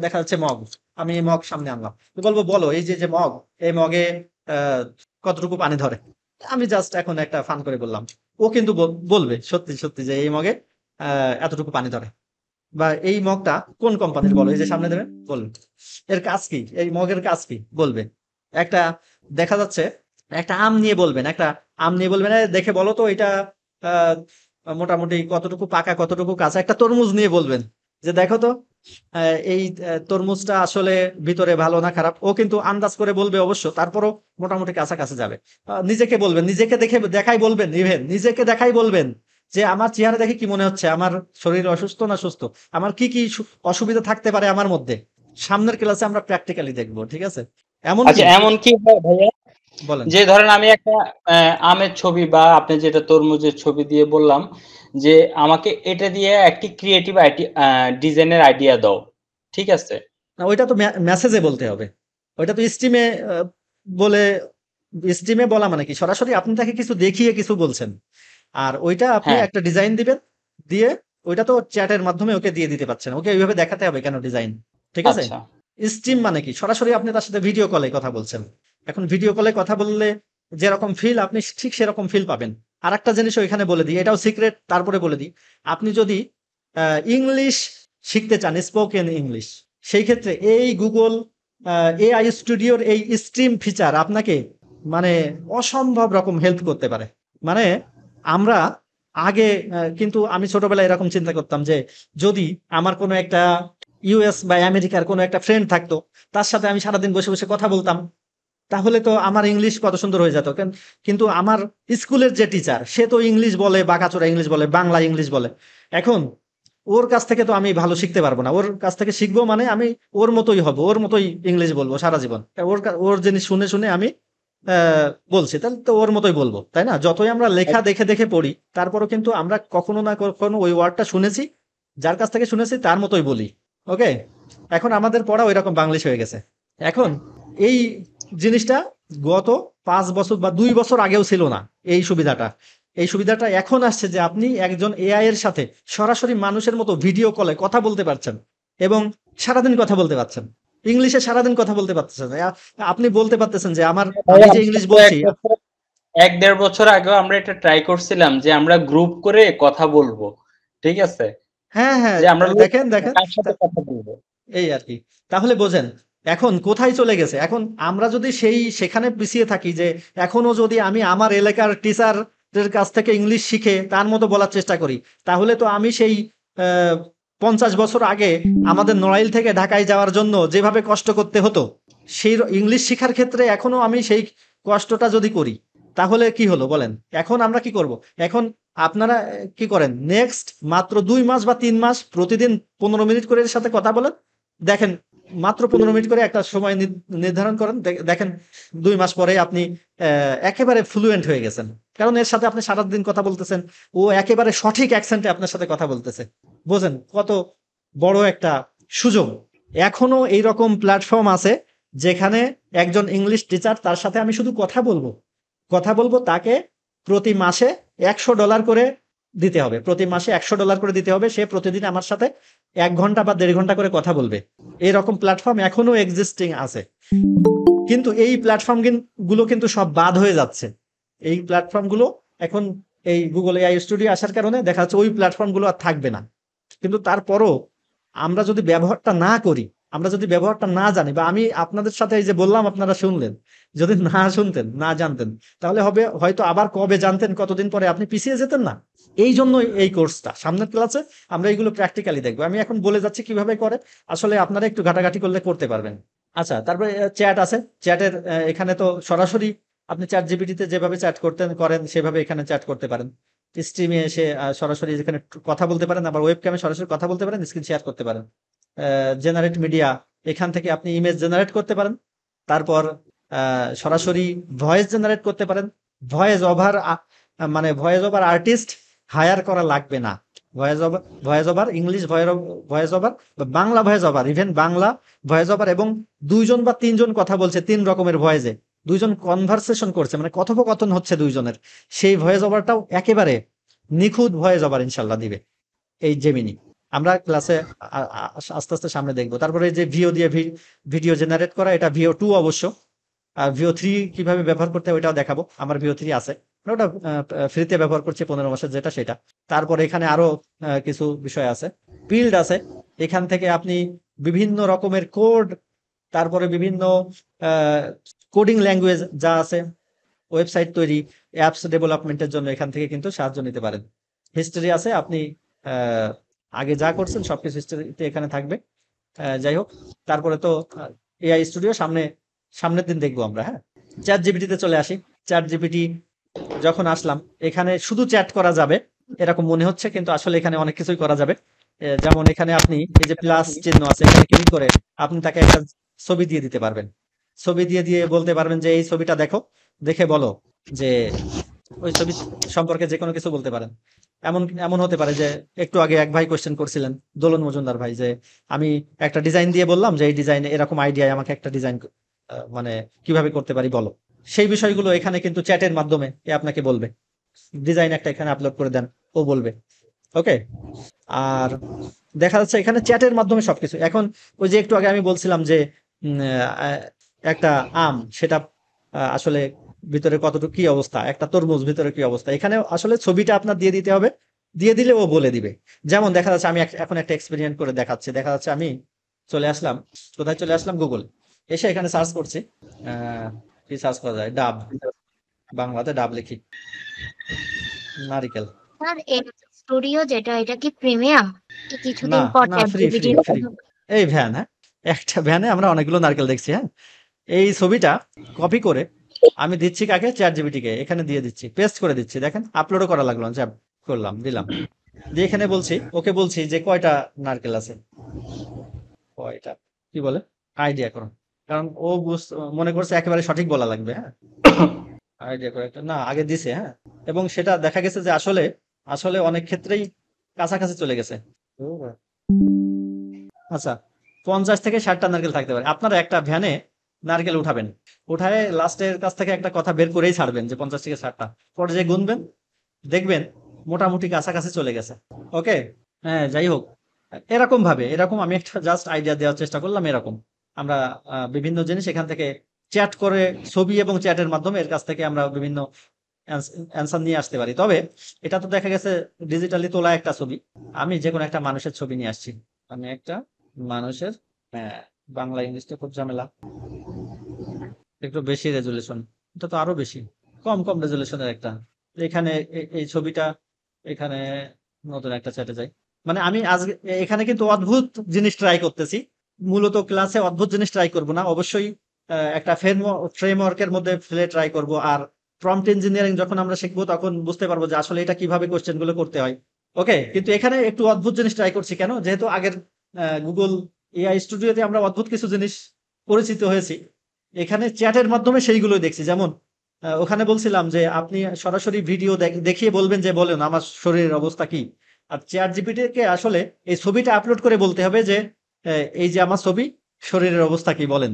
দেখা যাচ্ছে মগ, আমি এই মগ সামনে আনলাম, তো বলবো বলো এই যে মগ, এই মগে কতটুকু পানি ধরে, আমি জাস্ট এখন একটা ফান করে বললাম, ও কিন্তু বলবে সত্যি সত্যি যে এই মগে এতটুকু পানি ধরে, বা এই মগটা কোন কোম্পানির বলো, এই যে সামনে দেবে বলবে, এর কাজ কি, এই মগের কাজ কি বলবে। একটা দেখা যাচ্ছে একটা আম নিয়ে বলবেন, দেখে বলো তো এটা আহ, মোটামুটি কতটুকু পাকা কতটুকু কাঁচা। একটা তরমুজ নিয়ে বলবেন যে দেখো তো এই তরমুজটা আসলে ভিতরে ভালো না খারাপ, ও কিন্তু আন্দাজ করে বলবে অবশ্য, তারপরও মোটামুটি কাছাকাছি যাবে। নিজেকে বলবেন, নিজেকে দেখাই বলবেন যে আমার চেহারা দেখে কি মনে হচ্ছে, আমার শরীর অসুস্থ না সুস্থ, আমার কি কি অসুবিধা থাকতে পারে আমার মধ্যে, সামনের ক্লাসে আমরা প্র্যাকটিক্যালি দেখবো, ঠিক আছে। আচ্ছা, এমন কি ভাইয়া বলেন। যে ধরেন আমি একটা আমের ছবি বা আপনি যেটা তরমুজের ছবি দিয়ে বললাম যে আমাকে এটা দিয়ে একটি ক্রিয়েটিভ ডিজাইনের আইডিয়া দাও, ঠিক আছে, না, ওইটা তো মেসেজে বলতে হবে, ওইটা তো বলে স্ট্রিমে বলা মানে কি, সরাসরি আপনি তাকে কিছু দেখিয়ে কিছু বলছেন, আর ওইটা আপনি হ্যাঁ একটা ডিজাইন দিবেন, দিয়ে ওইটা তো চ্যাটের মাধ্যমে ওকে দিয়ে দিতে পারছেন, ওকে ওইভাবে দেখাতে হবে কেন ডিজাইন, ঠিক আছে। আচ্ছা স্ট্রিম মানে কি, সরাসরি আপনি তার সাথে ভিডিও কলে কথা বলছেন, এখন ভিডিও কলে কথা বললে যেরকম ফিল আপনি ঠিক সেরকম ফিল পাবেন। আর একটা জিনিস ওইখানে বলে দিই, এটাও সিক্রেট, তারপরে বলে দিই, আপনি যদি ইংলিশ শিখতে চান, স্পোকেন ইংলিশ, সেই ক্ষেত্রে এই গুগল এআই স্টুডিওর এই স্ট্রিম ফিচার আপনাকে মানে অসম্ভব রকম হেল্প করতে পারে। মানে আমরা আগে কিন্তু আমি ছোটবেলায় এরকম চিন্তা করতাম যে যদি আমার কোনো একটা ইউএস বা আমেরিকার কোনো একটা ফ্রেন্ড থাকতো, তার সাথে আমি সারাদিন বসে বসে কথা বলতাম, তাহলে তো আমার ইংলিশ কত সুন্দর হয়ে যেত। কিন্তু আমার স্কুলের যে টিচার, সে তো ইংলিশ বলে, বাঁকাচোরা ইংলিশ বলে, বাংলা ইংলিশ বলে। এখন ওর কাছ থেকে তো আমি ভালো শিখতে পারবো না। ওর কাছ থেকে শিখবো মানে আমি ওর মতোই হব, ওর মতোই ইংলিশ বলবো সারা জীবন। ওর জিনিস শুনে শুনে আমি বলছি, তাহলে তো ওর মতোই বলবো, তাই না? যতই আমরা লেখা দেখে দেখে পড়ি, তারপরও কিন্তু আমরা কখনো না কখনো ওই ওয়ার্ডটা শুনেছি, যার কাছ থেকে শুনেছি তার মতোই বলি। ওকে, এখন আমাদের পড়া ওই রকম বাংলিশ হয়ে গেছে। এখন এই জিনিসটা গত 5 বছর বা 2 বছর আগেও ছিল না। এই সুবিধাটা এখন আসছে যে আপনি একজন এআই এর সাথে সরাসরি মানুষের মতো ভিডিও কলে কথা বলতে পারছেন এবং সারাদিন কথা বলতে পারছেন, ইংলিশে সারাদিন কথা বলতে পারতেছেন। আপনি বলতে পারতেছেন যে আমি যে ইংলিশ বলছি। 1-1.5 বছর আগেও আমরা এটা ট্রাই করছিলাম যে আমরা গ্রুপ করে কথা বলবো, ঠিক আছে, হ্যাঁ হ্যাঁ, যে আমরা দেখেন কার সাথে কথা বলবো। এই আর কি। তাহলে বোঝেন এখন কোথায় চলে গেছে। এখন আমরা যদি সেখানে পিছিয়ে থাকি, যে এখনো যদি আমি আমার এলাকার টিচারদের কাছ থেকে ইংলিশ শিখে তার মতো বলার চেষ্টা করি, তাহলে তো আমি সেই 50 বছর আগে আমাদের নড়াইল থেকে ঢাকায় যাওয়ার জন্য যেভাবে কষ্ট করতে হতো, সেই ইংলিশ শেখার ক্ষেত্রে এখনো আমি সেই কষ্টটা যদি করি, তাহলে কি হলো বলেন? এখন আমরা কি করব? এখন আপনারা কি করেন, নেক্সট মাত্র 2 মাস বা 3 মাস প্রতিদিন 15 মিনিট করে এর সাথে কথা বলেন, দেখেন মাত্র 15 মিনিট করে একটা সময় নির্ধারণ করেন, দেখেন 2 মাস পরে আপনি একেবারে ফ্লুয়েন্ট হয়ে গেছেন। কারণ এর সাথে আপনি সারাদিন কথা বলতেছেন, ও একেবারে সঠিক অ্যাকসেন্টে আপনার সাথে কথা বলতেছে। বোঝেন কত বড় একটা সুযোগ। এখনো এইরকম প্ল্যাটফর্ম আছে যেখানে একজন ইংলিশ টিচার, তার সাথে আমি শুধু কথা বলবো, তাকে প্রতি মাসে $100 করে দিতে হবে। প্রতি মাসে $100 করে দিতে হবে। সে প্রতিদিন আমার সাথে 1 ঘন্টা বা 1.5 ঘন্টা করে কথা বলবে। এরকম প্ল্যাটফর্ম এখনো এক্সিস্টিং আছে। কিন্তু এই প্ল্যাটফর্ম গুলো কিন্তু সব বাদ হয়ে যাচ্ছে। এই প্ল্যাটফর্ম গুলো এখন এই গুগল এআই স্টুডিও আসার কারণে দেখা যাচ্ছে ওই প্ল্যাটফর্ম গুলো আর থাকবে না। কিন্তু তারপরও আমরা যদি ব্যবহারটা না করি, আমরা যদি ব্যবহারটা না জানি, বা আমি আপনাদের সাথে এই যে বললাম আপনারা শুনলেন, যদি না শুনতেন, না জানতেন, তাহলে হয়তো আবার কবে জানতেন, কতদিন পরে আপনি পিছিয়ে যেতেন না। এই জন্য এই কোর্সটা, সামনের ক্লাসে আমরা এগুলো প্র্যাকটিক্যালি দেখবো। আমি এখন বলে যাচ্ছি কিভাবে করে, আসলে আপনারা একটু ঘাটাঘাটি করলে করতে পারবেন। আচ্ছা, তারপরে চ্যাট আছে। চ্যাটের এখানে তো সরাসরি আপনি চ্যাট জিপিটিতে যেভাবে চ্যাট করেন সেভাবে এখানে চ্যাট করতে পারেন। স্ট্রিমে এসে সরাসরি যেখানে কথা বলতে পারেন, আবার ওয়েবক্যামে সরাসরি কথা বলতে পারেন, স্ক্রিন শেয়ার করতে পারেন। জেনারেট মিডিয়া, এখান থেকে আপনি ইমেজ জেনারেট করতে পারেন। তারপর সরাসরি ভয়েস জেনারেট করতে পারেন। ভয়েস ওভার আর্টিস্ট হায়ার করা লাগবে না। Voice over English voice over, Bangla voice over, even Bangla voice over, এবং 2 জন বা 3 জন কথা বলছে 3 রকমের ভয়েসে, 2 জন কনভারসেশন করছে, মানে কথোপকথন হচ্ছে 2 জনের, সেই ভয়েস ওভারটাও একেবারে নিখুঁত ভয়েস ওভার ইনশাল্লাহ দিবে এই জেমিনি। আমরা ক্লাসে আস্তে আস্তে সামনে দেখবো। তারপরে যে ভিডিও জেনারেট করা, এটা VO2 অবশ্য। আর VO3 কিভাবে ব্যবহার করতে হয় ওইটাও দেখাবো। আমার VO3 আছে, ওটা ফ্রিতে ব্যবহার করছি 15 মাসের, সেটা। তারপরে এখানে আরো কিছু বিষয় আছে। বিল্ড আছে, এখান থেকে আপনি বিভিন্ন রকমের কোড, তারপরে বিভিন্ন কোডিং ল্যাঙ্গুয়েজ যা আছে, ওয়েবসাইট তৈরি, অ্যাপস ডেভেলপমেন্টের জন্য এখান থেকে কিন্তু সাহায্য নিতে পারেন। হিস্ট্রি আছে, আপনি আগে যা করছেন সবকিছু হিস্ট্রিতে এখানে থাকবে। যাই হোক, তারপরে তো এআই স্টুডিও সামনের দিন দেখবো আমরা। হ্যাঁ, চ্যাট জিপিটিতে চলে আসি। চ্যাট জিপিটি যখন আসলাম, এখানে শুধু চ্যাট করা যাবে এরকম মনে হচ্ছে, কিন্তু আসলে এখানে অনেক কিছুই করা যাবে। যেমন এখানে আপনি এই যে প্লাস চিহ্ন আছে, এখানে ক্লিক করে আপনি তাকে একটা ছবি দিয়ে দিতে পারবেন। ছবি দিয়ে বলতে পারবেন যে এই ছবিটা দেখে বলো যে ওই ছবি সম্পর্কে যে কোনো কিছু বলতে পারেন। এমন হতে পারে যে একটু আগে এক ভাই কোশ্চেন করছিলেন, দোলন মজুমদার ভাই, যে আমি একটা ডিজাইন দিয়ে বললাম যে এই ডিজাইন এরকম আইডিয়ায় আমাকে একটা ডিজাইন মানে কিভাবে করতে পারি বলো। সেই বিষয়গুলো এখানে কিন্তু চ্যাটের মাধ্যমে আপনাকে বলবে। ডিজাইন একটা এখানে আপলোড করে দেন, ও বলবে। ওকে, আর দেখা যাচ্ছে এখানে চ্যাটের মাধ্যমে সবকিছু। এখন ওই যে একটু আগে আমি বলছিলাম যে একটা আম, সেটা আসলে ভিতরে কতটুকু কি অবস্থা, একটা তরমুজ ভিতরে কি অবস্থা, এখানে আসলে ছবিটা আপনার দিয়ে দিতে হবে। দিয়ে দিলে ও বলে দিবে। যেমন দেখা যাচ্ছে আমি এখন একটা এক্সপেরিমেন্ট করে দেখাচ্ছি। দেখা যাচ্ছে আমি কোথায় চলে আসলাম, গুগল। এসে এখানে সার্চ করছি, কি সার্চ করা যায়, ডাব, বাংলাতে ডাব লিখি, নারিকেল। স্যার এই স্টুডিও যেটা, এটা কি প্রিমিয়াম? কিছুদিন না পর না, চ্যাট ফ্রি জিপিটি এই ভ্যান, হ্যাঁ, একটা ভ্যানে আমরা অনেকগুলো নারকেল দেখছি। হ্যাঁ, এই ছবিটা কপি করে আমি দিচ্ছি কাকে, চ্যাট জিপিটি কে, এখানে দিয়ে দিচ্ছি, পেস্ট করে দিচ্ছি। দেখেন আপলোডও করা লাগলো না, করলাম, দিলাম, দিয়ে এখানে বলছি, ওকে বলছি যে কয়টা নারকেল আছে, কয়টা, কি বলে, আইডিয়া করো, কারণ ও মনে করছে একেবারে সঠিক বলা লাগবে। হ্যাঁ, আইডিয়া করে একটা না আগে দিছে। হ্যাঁ, এবং সেটা দেখা গেছে যে আসলে আসলে অনেক ক্ষেত্রেই কাছাকাছি চলে গেছে। আচ্ছা, 50 থেকে 60টা নারকেল থাকতে পারে। আপনারা একটা ভ্যানে নারকেল উঠাবেন, উঠায় লাস্টের কাছ থেকে একটা কথা বের করেই ছাড়বেন যে 50 থেকে 60টা, পরে যে গুনবেন দেখবেন মোটামুটি কাছাকাছি চলে গেছে। ওকে, হ্যাঁ, যাই হোক, এরকম আমি একটা জাস্ট আইডিয়া দেওয়ার চেষ্টা করলাম। এরকম আমরা বিভিন্ন জিনিস এখান থেকে চ্যাট করে, ছবি এবং চ্যাটের মাধ্যমে এর কাছ থেকে আমরা বিভিন্ন অ্যান্সার নিয়ে আসতে পারি। তবে এটা তো দেখা গেছে ডিজিটালি তোলা একটা ছবি। আমি যে কোনো একটা মানুষের ছবি নিয়ে আসছি, আমি একটা মানুষের, হ্যাঁ, বাংলা ইংলিশটা খুব ঝামেলা, একটু বেশি রেজুলেশন, এটা তো আরো বেশি, কম কম রেজুলেশনের একটা। এখানে এই ছবিটা, এখানে নতুন একটা চ্যাটে যাই। মানে আমি আজকে এখানে কিন্তু অদ্ভুত জিনিস ট্রাই করতেছি। মূলত ক্লাসে অদ্ভুত জিনিস ট্রাই করব না, অবশ্যই একটা ফ্রেমওয়ার্কের মধ্যে ফেলে ট্রাই করব। আর প্রম্পট ইঞ্জিনিয়ারিং যখন আমরা শিখবো তখন বুঝতে পারবো যে আসলে এটা কিভাবে কোশ্চেন গুলো করতে হয়। ওকে, কিন্তু এখানে একটু অদ্ভুত জিনিস ট্রাই করছি কেন, যেহেতু আগের গুগল এআই স্টুডিওতে আমরা অদ্ভুত কিছু জিনিস পরিচিত হয়েছি, এখানে চ্যাটের মাধ্যমে সেইগুলো দেখছি। যেমন ওখানে বলছিলাম যে আপনি সরাসরি ভিডিও দেখিয়ে বলবেন যে বলেন আমার শরীরের অবস্থা কি। আর চ্যাট জিপিটি কে আসলে এই ছবিটা আপলোড করে বলতে হবে যে এই যে আমার ছবি, শরীরের অবস্থা কি বলেন।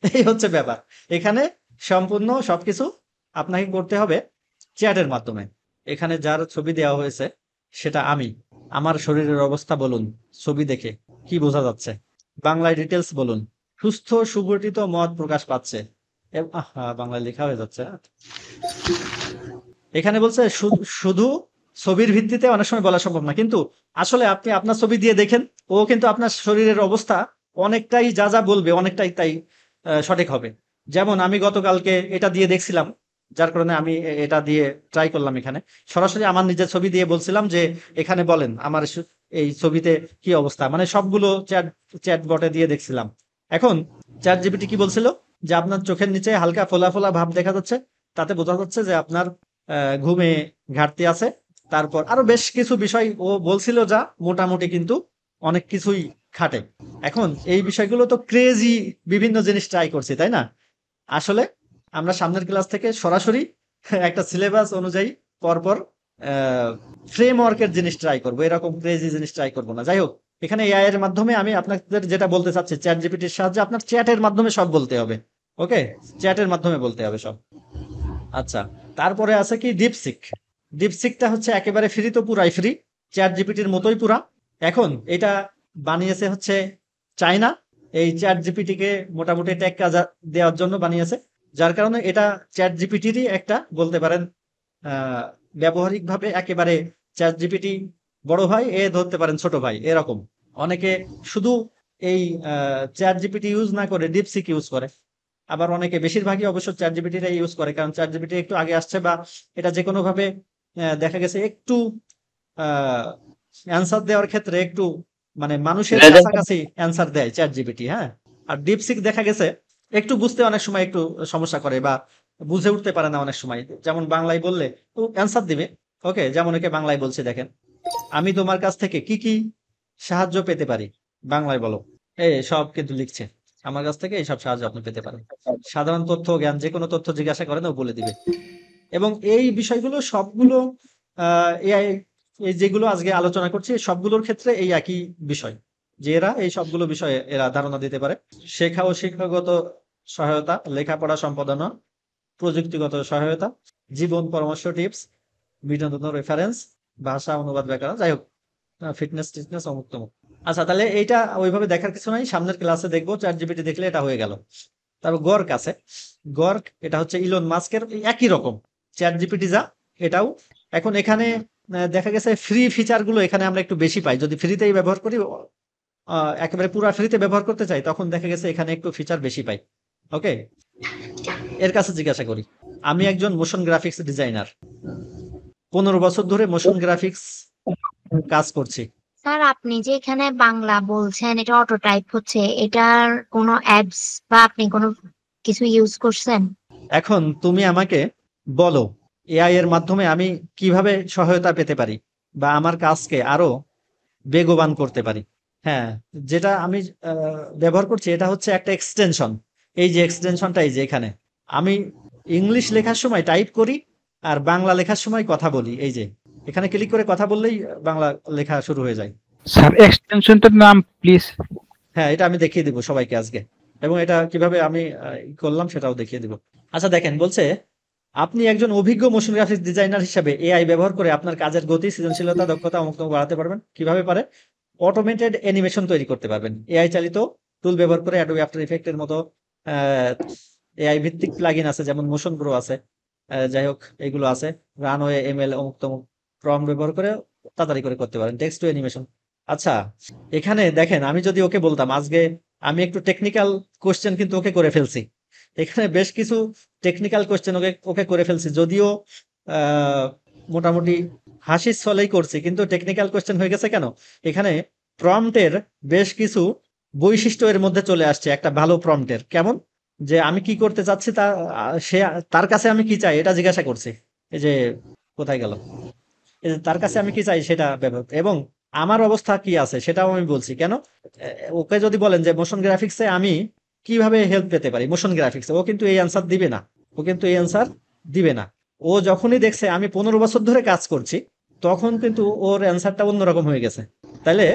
এই হচ্ছে ব্যাপার। এখানে সম্পূর্ণ সবকিছু আপনাকে করতে হবে চ্যাটের মাধ্যমে। এখানে যার ছবি দেওয়া হয়েছে সেটা আমি, আমার শরীরের অবস্থা বলুন, ছবি দেখে কি বোঝা যাচ্ছে, বাংলায় ডিটেলস বলুন, সুস্থ সুগঠিত মত প্রকাশ পাচ্ছে। বাংলায় লেখা হয়ে যাচ্ছে। এখানে বলছে শুধু ছবির ভিত্তিতে অনেক সময় বলা সম্ভব না, কিন্তু আসলে আপনি আপনার ছবি দিয়ে দেখেন, ও কিন্তু আপনার শরীরের অবস্থা অনেকটাই যা যা বলবে অনেকটাই তাই সঠিক হবে। যেমন আমি গতকালকে এটা দিয়ে দেখছিলাম, যার কারণে আমি এটা দিয়ে ট্রাই করলাম। এখানে সরাসরি আমার নিজের ছবি দিয়ে বলছিলাম যে এখানে বলেন আমার এই ছবিতে কি অবস্থা, মানে সবগুলো চ্যাট বটে দিয়ে দেখছিলাম। এখন চ্যাট জিপিটি কি বলছিল যে আপনার চোখের নিচে হালকা ফোলা ফোলা ভাব দেখা যাচ্ছে, তাতে বোঝা যাচ্ছে যে আপনার ঘুমে ঘাটতি আছে। তারপর আরো বেশ কিছু বিষয় ও বলছিল, যা মোটামুটি কিন্তু অনেক কিছুই খাটে। এখন এই বিষয়গুলো তো ক্রেজি বিভিন্ন জিনিস ট্রাই করছি, তাই না? আসলে আমরা সামনের ক্লাস থেকে সরাসরি একটা সিলেবাস অনুযায়ী পরপর ফ্রেমওয়ার্কের জিনিস ট্রাই করবো, এরকম ক্রেজি জিনিস ট্রাই করবো না। যাই হোক, এখানে এআই এর মাধ্যমে আমি আপনাদের যেটা বলতে চাচ্ছি, চ্যাট জিপিটির সাহায্যে আপনার চ্যাটের মাধ্যমে সব বলতে হবে। ওকে, চ্যাটের মাধ্যমে বলতে হবে সব। আচ্ছা, তারপরে আছে কি ডিপসিক। ডিপসিকটা হচ্ছে একেবারে ফ্রি, তো পুরাই ফ্রি, চ্যাট জিপিটির মতোই পুরা। এখন এটা বানিয়েছে হচ্ছে চায়না। এই চ্যাট জিপিটি কে মোটামুটি টেক্কা দেওয়ার জন্য বানিয়েছে, যার কারণে এটা চ্যাট জিপিটিরই একটা বলতে পারেন ব্যবহারিক ভাবে একেবারে চ্যাট জিপিটি বড় ভাই, এ ধরতে পারেন ছোট ভাই, এরকম। অনেকে শুধু এই চ্যাট জিপিটি ইউজ না করে ডিপসিক ইউজ করে, আবার অনেকে, বেশিরভাগই অবশ্য চ্যাট জিপিটিটা ইউজ করে, কারণ চ্যাট জিপিটি একটু আগে আসছে, বা এটা যে কোনো ভাবে দেখা গেছে একটু অ্যান্সার দেওয়ার ক্ষেত্রে একটু মানে মানুষের কাছাকাছি অ্যান্সার দেয় চ্যাট জিপিটি। হ্যাঁ, আর ডিপসিক দেখা গেছে একটু বুঝতে অনেক সময় একটু সমস্যা করে, বা বুঝে উঠতে পারে না অনেক সময়। যেমন বাংলায় বললে ও অ্যান্সার দিবে। ওকে, যেমন ওকে বাংলায় বলছে, দেখেন, আমি তোমার কাছ থেকে কি কি সাহায্য পেতে পারি, বাংলায় বলো। সব কিন্তু লিখছে, আমার কাছ থেকে এইসব সাহায্য আপনি পেতে পারেন। সাধারণ তথ্য জ্ঞান, যে কোনো তথ্য জিজ্ঞাসা করেন ও বলে দিবে। এবং এই বিষয়গুলো সবগুলো এআই, এই যেগুলো আজকে আলোচনা করছি সবগুলোর ক্ষেত্রে এই একই বিষয়, যে এরা এই সবগুলো বিষয়ে এরা ধারণা দিতে পারে। শেখা ও শিক্ষাগত সহায়তা, লেখাপড়া সম্পাদনা, প্রযুক্তিগত সহায়তা, জীবন পরামর্শ, টিপস, বিনোদন, রেফারেন্স, ভাষা অনুবাদ, ব্যাকরণ, যাই হোক, ফিটনেস টিটনেস, অমুক তমুক। আচ্ছা, তাহলে এইটা ওইভাবে দেখার কিছু নাই, সামনের ক্লাসে দেখবো। চ্যাট জিপিটি দেখলে এটা হয়ে গেল। তারপর গর্ক আছে। গর্ক এটা হচ্ছে ইলন মাস্কের একই রকম চ্যাট জিপিটি যা, এটাও। এখন এখানে দেখা গেছে ফ্রি ফিচার গুলো এখানে আমরা একটু বেশি পাই, যদি ফ্রিতেই ব্যবহার করি, একেবারে পুরো ফ্রিতে ব্যবহার করতে চাই, তখন দেখা গেছে এখানে একটু ফিচার বেশি পাই। ওকে, এর কাছে জিজ্ঞাসা করি, আমি একজন মোশন গ্রাফিক্স ডিজাইনার, 15 বছর ধরে মোশন গ্রাফিক্স কাজ করছি। স্যার, আপনি যে এখানে বাংলা বলছেন, এটা অটো টাইপ হচ্ছে, এটার কোনো অ্যাপস বা আপনি কোনো কিছু ইউজ করছেন? এখন তুমি আমাকে বলো, এআই এর মাধ্যমে আমি কিভাবে সহায়তা পেতে পারি। বা আমার কাজকে আরো বেগবান করতে পারি। হ্যাঁ, যেটা আমি ব্যবহার করছি এটা হচ্ছে একটা এক্সটেনশন। এই যে এক্সটেনশনটা এই যে এখানে আমি ইংলিশ লেখার সময় টাইপ করি আর বাংলা লেখার সময় কথা বলি। এই যে এখানে ক্লিক করে কথা বললেই বাংলা লেখা শুরু হয়ে যায়। স্যার এক্সটেনশনটার নাম প্লিজ। হ্যাঁ, এটা আমি দেখিয়ে দিব সবাইকে আজকে, এবং এটা কিভাবে আমি করলাম সেটাও দেখিয়ে দিব। আচ্ছা দেখেন, বলছে আপনি একজন অভিজ্ঞ মোশন গ্রাফিক্স ডিজাইনার হিসেবে এআই ব্যবহার করে আপনার কাজের গতি, সৃজনশীলতা, দক্ষতা অমুক তমুক বাড়াতে পারবেন। কিভাবে পারে? অটোমেটেড অ্যানিমেশন তৈরি করতে পারবেন। এআই চালিত টুল ব্যবহার করে অ্যাডোবি আফটার ইফেক্টের মতো এআই ভিত্তিক প্লাগইন আছে, যেমন মোশন প্রো আছে, যাই হোক এইগুলো আছে, রানওয়ে, এমএল অমুক তমুক প্রম্পট ব্যবহার করে তাড়াতাড়ি করে করতে পারেন টেক্সট টু অ্যানিমেশন। আচ্ছা, এখানে দেখেন আমি যদি ওকে বলতাম আজকে আমি একটু টেকনিক্যাল কোশ্চেন কিন্তু ওকে করে ফেলছি। এখানে বেশ কিছু টেকনিক্যাল কোশ্চেন ওকে করে ফেলছি, যদিও মোটামুটি হাসির ছলেই করছি, কিন্তু টেকনিক্যাল কোশ্চেন হয়ে গেছে কেন? এখানে প্রম্পটের বেশ কিছু বৈশিষ্ট্য এর মধ্যে চলে আসছে একটা ভালো প্রম্পটের। কেমন? যে আমি কি করতে চাচ্ছি তা সে তার কাছে আমি কি চাই এটা জিজ্ঞাসা করছি। এই যে কোথায় গেল, এই যে তার কাছে আমি কি চাই সেটা ব্যবহার, এবং আমার অবস্থা কি আছে সেটাও আমি বলছি। কেন? ওকে যদি বলেন যে মোশন গ্রাফিক্সে আমি কিভাবে হেল্প পেতে পারি মোশন গ্রাফিক্সে, ও কিন্তু এই অ্যান্সার দিবে না। ও কিন্তু এই অ্যান্সার দিবে না। ও যখনই দেখছে আমি 15 বছর ধরে কাজ করছি, তখন কিন্তু ওর অ্যান্সারটা অন্যরকম হয়ে গেছে। তাইলে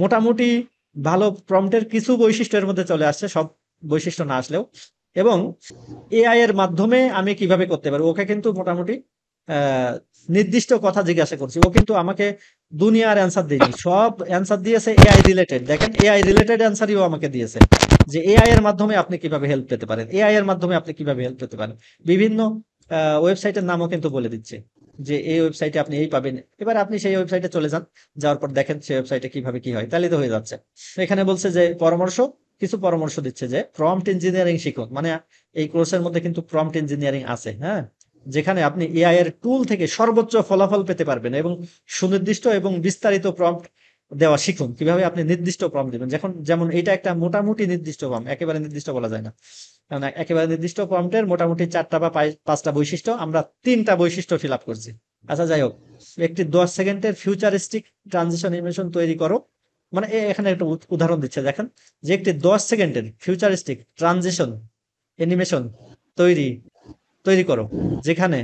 মোটামুটি ভালো প্রম্পটের কিছু বৈশিষ্ট্য এর মধ্যে চলে আসছে, সব বৈশিষ্ট্য না আসলেও। এবং এআই এর মাধ্যমে আমি কিভাবে করতে পারি, ওকে কিন্তু মোটামুটি নির্দিষ্ট কথা জিজ্ঞাসা করছি। ও কিন্তু আমাকে দুনিয়ার অ্যান্সার দেয়নি, সব অ্যান্সার দিয়েছে এআই রিলেটেড। দেখেন এআই রিলেটেড অ্যান্সারই ও আমাকে দিয়েছে, যে এআই এর মাধ্যমে আপনি কিভাবে হেল্প পেতে পারেন, এআই এর মাধ্যমে আপনি কিভাবে হেল্প পেতে পারেন। বিভিন্ন ওয়েবসাইটের নামও কিন্তু বলে দিচ্ছে যে এই ওয়েবসাইটে আপনি এই পাবেন। এবার আপনি সেই ওয়েবসাইটে চলে যান, যাওয়ার পর দেখেন সেই ওয়েবসাইটে কিভাবে কি হয়, তাহলে তো হয়ে যাচ্ছে। এখানে বলছে যে কিছু পরামর্শ দিচ্ছে যে প্রম্পট ইঞ্জিনিয়ারিং শিখুন। মানে এই কোর্সের মধ্যে কিন্তু প্রম্পট ইঞ্জিনিয়ারিং আছে, হ্যাঁ, যেখানে আপনি এআই এর টুল থেকে সর্বোচ্চ ফলাফল পেতে পারবেন এবং সুনির্দিষ্ট এবং বিস্তারিত প্রম্পট দেওয়া শিখুন। কিভাবে আপনি নির্দিষ্ট প্রম্পট দিবেন, যেমন এটা একটা মোটামুটি নির্দিষ্ট প্রম্পট, একেবারে নির্দিষ্ট বলা যায় না, কারণ একেবারে নির্দিষ্ট প্রম্পটের মোটামুটি 4টা বা 5টা বৈশিষ্ট্য, আমরা 3টা বৈশিষ্ট্য ফিল আপ করছি। আচ্ছা যাই হোক, একটি 10 সেকেন্ডের ফিউচারিস্টিক ট্রানজিশন অ্যানিমেশন তৈরি করো। মানে এখানে একটা উদাহরণ দিচ্ছে, দেখেন যে একটি 10 সেকেন্ডের ফিউচারিস্টিক ট্রানজিশন অ্যানিমেশন তৈরি করো, যেখানে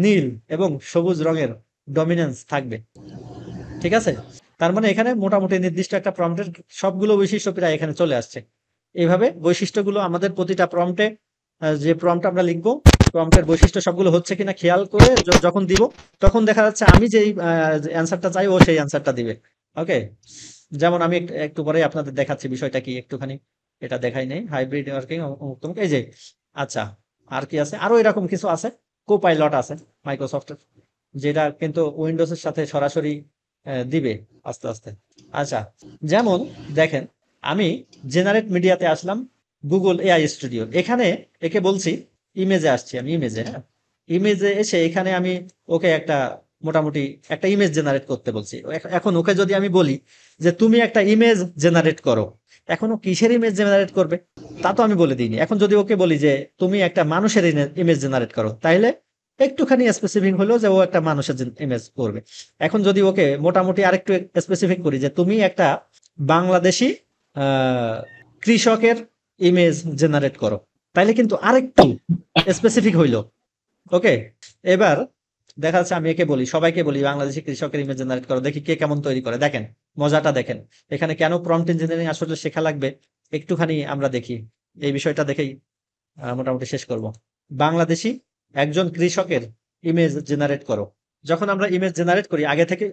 নীল এবং সবুজ রঙের ডমিনেন্স থাকবে। ঠিক আছে, তার মানে এখানে মোটামুটি নির্দিষ্ট একটা প্রম্পটের সবগুলো বৈশিষ্ট্য প্রায় এখানে চলে আসছে। এইভাবে বৈশিষ্ট্যগুলো আমাদের প্রতিটা প্রম্পটে, যে প্রম্পট আমরা লিখবো, প্রম্পটের বৈশিষ্ট্য সবগুলো হচ্ছে কিনা খেয়াল করে যখন দিব, তখন দেখা যাচ্ছে আমি যেই অ্যান্সারটা চাই ও সেই অ্যান্সারটা দিবে। ওকে, যেমন আমি একটু পরে আপনাদের দেখাচ্ছি বিষয়টা কি, একটুখানি এটা দেখাই নেই, হাইব্রিড ওয়ার্কিং এই যে। আচ্ছা, আর কি আছে? আরো এরকম কিছু আছে, কোপাইলট আছে মাইক্রোসফটের, যেটা কিন্তু উইন্ডোজের সাথে সরাসরি দিবে আস্তে আস্তে। আচ্ছা, যেমন দেখেন আমি জেনারেট মিডিয়াতে আসলাম, গুগল এআই স্টুডিও, এখানে একে বলছি ইমেজে আসছি, আমি ইমেজে, হ্যাঁ, ইমেজে এসে এখানে আমি ওকে মোটামুটি একটা ইমেজ জেনারেট করতে বলছি। এখন ওকে যদি আমি বলি যে তুমি একটা ইমেজ জেনারেট করো, এখনো কিসের ইমেজ জেনারেট করবে তা তো আমি বলে দিইনি। এখন যদি ওকে বলি যে তুমি একটা মানুষের ইমেজ জেনারেট করো, তাইলে একটুখানি স্পেসিফিক হলো যে ও একটা মানুষের ইমেজ করবে। এখন যদি ওকে মোটামুটি আরেকটু স্পেসিফিক করি যে তুমি একটা বাংলাদেশি কৃষকের ইমেজ জেনারেট করো, তাইলে কিন্তু আরেকটু স্পেসিফিক হইলো। ওকে, এবার দেখা যাচ্ছে আমি একে বলি, সবাইকে বলি বাংলাদেশি কৃষকের ইমেজ জেনারেট করো, দেখি কে কেমন তৈরি করে। দেখেন মজাটা দেখেন, এখানে কেন প্রম্পট ইঞ্জিনিয়ারিং আসলে শেখা লাগবে একটুখানি আমরা দেখি, এই বিষয়টা দেখেই মোটামুটি শেষ করব। বাংলাদেশি একজন কৃষকের ইমেজ জেনারেট করো। যখন আমরা ইমেজ জেনারেট করি আগে থেকে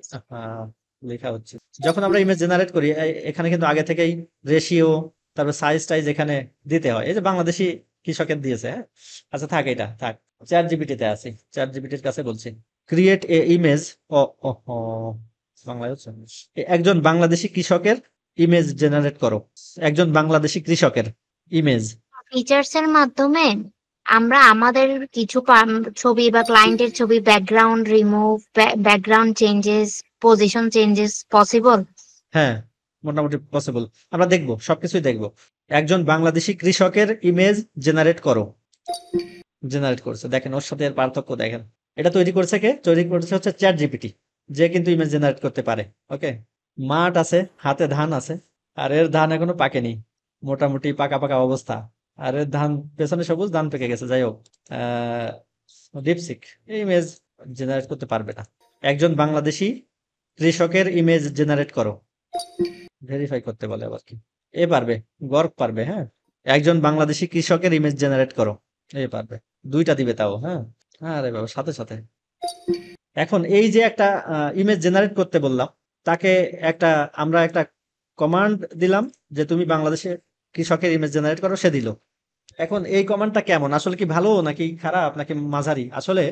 লেখা হচ্ছে, যখন আমরা ইমেজ জেনারেট করি এখানে কিন্তু আগে থেকেই রেশিও, তারপর সাইজ টাইজ এখানে দিতে হয়। এই যে বাংলাদেশি কৃষকের দিয়েছে, হ্যাঁ, আচ্ছা থাক, এটা থাক, চ্যাট জিপিটিতে আছি, চ্যাট জিপিটির কাছে বলছি ক্রিয়েট এ ইমেজ, বাংলায় হচ্ছে, একজন বাংলাদেশি কৃষকের ইমেজ জেনারেট করো, একজন বাংলাদেশি কৃষকের ইমেজ। ফিচার্স এর মাধ্যমে আমরা আমাদের কিছু ছবি বা ক্লায়েন্টের ছবি background remove, background changes, position changes possible. হ্যাঁ, মোটামুটি পসিবল, আমরা দেখবো, সবকিছুই দেখবো। একজন বাংলাদেশি কৃষকের ইমেজ জেনারেট করো, জেনারেট করছে, দেখেন ওর সাথে এর পার্থক্য দেখেন। এটা তৈরি করছে কে? তৈরি করছে হচ্ছে চ্যাট জিপিটি। যে কিন্তু ইমেজ জেনারেট করতে পারে। ওকে, মাঠ আছে, হাতে ধান আছে, আর এর ধান এখনো পাকেনি, মোটামুটি পাকা পাকা অবস্থা। আর এর ধান পেছনে সবুজ, ধান পেকে গেছে। যাই হোক, ডিপসিক এই ইমেজ জেনারেট করতে পারবে না। একজন বাংলাদেশি কৃষকের ইমেজ জেনারেট করো, ভেরিফাই করতে বলে আবার কি। এ পারবে, গর্ব পারবে। হ্যাঁ, একজন বাংলাদেশি কৃষকের ইমেজ জেনারেট করো, এ পারবে। 2টা দিবে তাও। হ্যাঁ, আরে বাবা, সাথে সাথে। এখন এই যে একটা ইমেজ জেনারেট করতে বললাম, তাকে আমরা একটা কমান্ড দিলাম যে তুমি বাংলাদেশে কৃষকের ইমেজ জেনারেট করো, সে দিল। এখন এই কমান্ডটা কেমন, আসলে কি ভালো নাকি খারাপ নাকি মাঝারি? আসলে